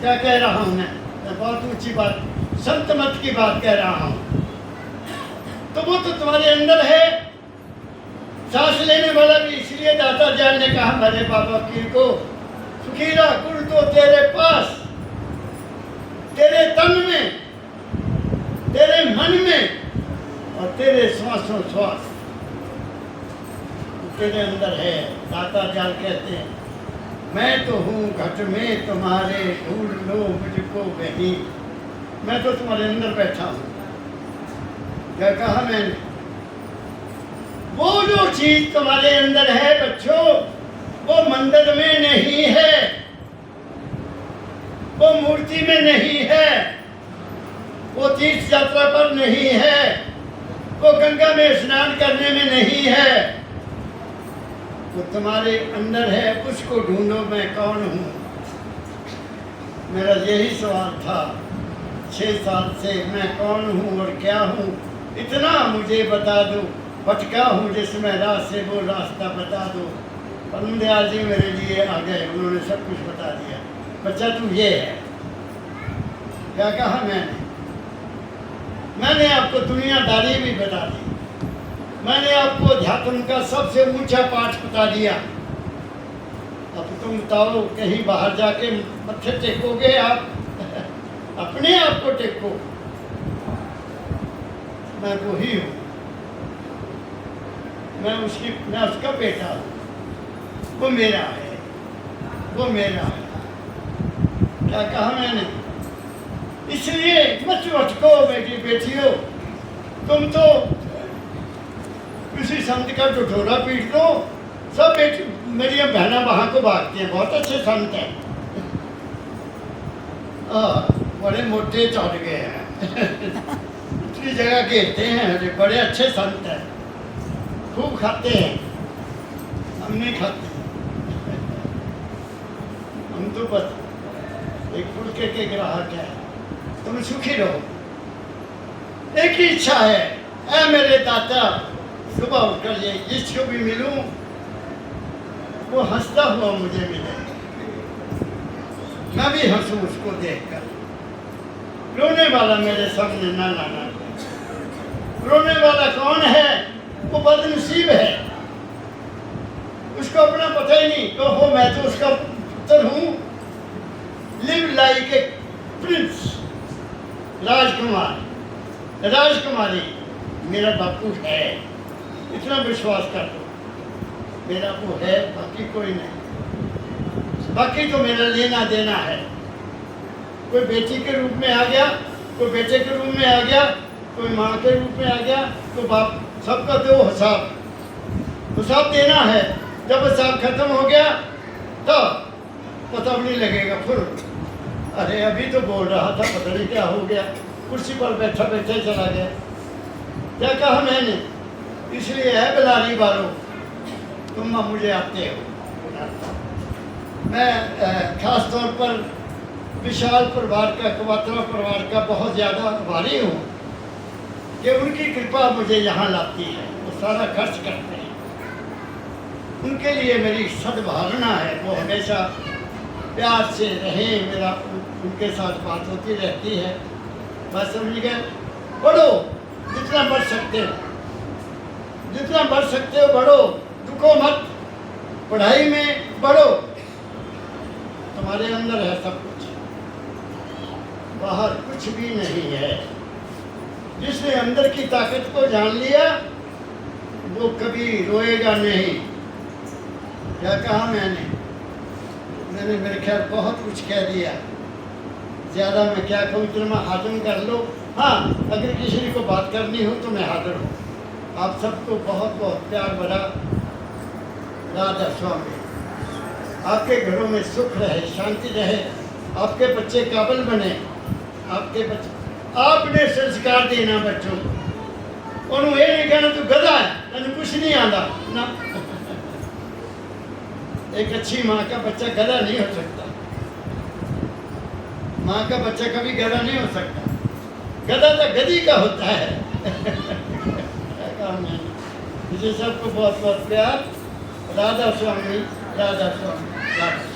क्या कह रहा हूं मैं बहुत ऊंची बात, संत मत की बात कह रहा हूं। तो वो तो तुम्हारे अंदर है। सांस लेने वाला भी इसलिए दाता जान ने कहा मेरे बाबा पीर को, सुखीरा गुण तो तेरे पास, तेरे तन में, तेरे मन में और तेरे श्वासों श्वास तेरे अंदर है। दाता जान कहते हैं मैं तो हूँ घट में तुम्हारे, ढूंढ लो मुझको कहीं। मैं तो तुम्हारे अंदर बैठा हूँ। क्या कहा मैंने? वो जो चीज तुम्हारे अंदर है बच्चों, वो मंदिर में नहीं है, वो मूर्ति में नहीं है, वो तीर्थ यात्रा पर नहीं है, वो गंगा में स्नान करने में नहीं है, वो तुम्हारे अंदर है। उसको ढूंढो, मैं कौन हूँ। मेरा यही सवाल था 6 साल से, मैं कौन हूँ और क्या हूँ, इतना मुझे बता दो। भटका हूँ जिसमें राह से, वो रास्ता बता दो। परम दयाल जी मेरे लिए आ गए, उन्होंने सब कुछ बता दिया। बच्चा तू ये है। क्या कहा मैंने आपको दुनियादारी भी बता दी। मैंने आपको अध्यात्म का सबसे ऊंचा पाठ बता दिया। अब तुम बताओ, कहीं बाहर जाके मत्थे टेकोगे आप? अपने आप को टेको। मैं वही हूँ, मैं उसका बेटा हूँ। वो मेरा है, वो मेरा है। क्या कहा मैंने? इसलिए मत भटको बेटी बेटियों। तुम तो किसी संत का टटोरा पीट दो, सब बेटी मेरी बहना वहां को भागती हैं। बहुत अच्छे संत हैं, बड़े मोटे चढ़ गए हैं। इतनी जगह घेरते हैं, बड़े अच्छे संत हैं, खूब खाते हैं। हम नहीं खाते, हम तो बस एक फुलके के ग्राहक है। तुम सुखी रहो। एक ही इच्छा है, ऐ मेरे दाता, सुबह उठकर ये जिसको भी मिलूं वो हंसता हुआ मुझे मिले, मैं भी हंसूं उसको देखकर। रोने वाला मेरे सामने ना लाना। रोने वाला कौन है? वो बदनसीब है, उसको अपना पता ही नहीं। कहो मैं तो उसका पुत्र हूँ, लिव लाइक ए प्रिंस, राजकुमार, राजकुमारी मेरा बापू है। इतना विश्वास कर दो, मेरा वो है, बाकी कोई नहीं। बाकी तो मेरा लेना देना है। कोई बेटी के रूप में आ गया, कोई बेटे के रूप में आ गया, कोई माँ के रूप में आ गया, तो बाप सबका दो हिसाब देना है। जब हिसाब खत्म हो गया तो पता भी नहीं लगेगा। फिर अरे अभी तो बोल रहा था, पता नहीं क्या हो गया, कुर्सी पर बैठा बैठे चला गया। क्या कहा मैंने? इसलिए है बिलारी वालों, तुम मुझे आते हो। मैं खास तौर पर विशाल परिवार का, कवात्रा परिवार का बहुत ज़्यादा आभारी हूँ कि उनकी कृपा मुझे यहाँ लाती है। वो सारा खर्च करते हैं, उनके लिए मेरी सद्भावना है। वो हमेशा प्यार से रहें, मेरा उनके साथ बात होती रहती है। बस समझ गए। बढ़ो, जितना बढ़ सकते हो, जितना बढ़ सकते हो बढ़ो, रुको मत, पढ़ाई में बढ़ो। तुम्हारे अंदर है सब कुछ, बाहर कुछ भी नहीं है। जिसने अंदर की ताकत को जान लिया वो कभी रोएगा नहीं। क्या कहा मैंने मेरे ख्याल बहुत कुछ कह दिया। ज़्यादा मैं क्या कहूँ, इतना हाजम कर लो। हाँ, अगर किसी को बात करनी हो तो मैं हाजिर हूँ। आप सबको बहुत बहुत प्यार भरा राधा स्वामी। आपके घरों में सुख रहे, शांति रहे, आपके बच्चे काबिल बने, आपके बच्चे आपने संस्कार देना बच्चों को। उन्होंने ये नहीं कहना तू गधा है, तेन कुछ नहीं आता ना। एक अच्छी माँ का बच्चा गधा नहीं हो सकता। माँ का बच्चा कभी गधा नहीं हो सकता। गधा तो गधी का होता है। क्या काम है। मुझे सबको बहुत बहुत प्यार। राधा स्वामी, राधा स्वामी, राधा।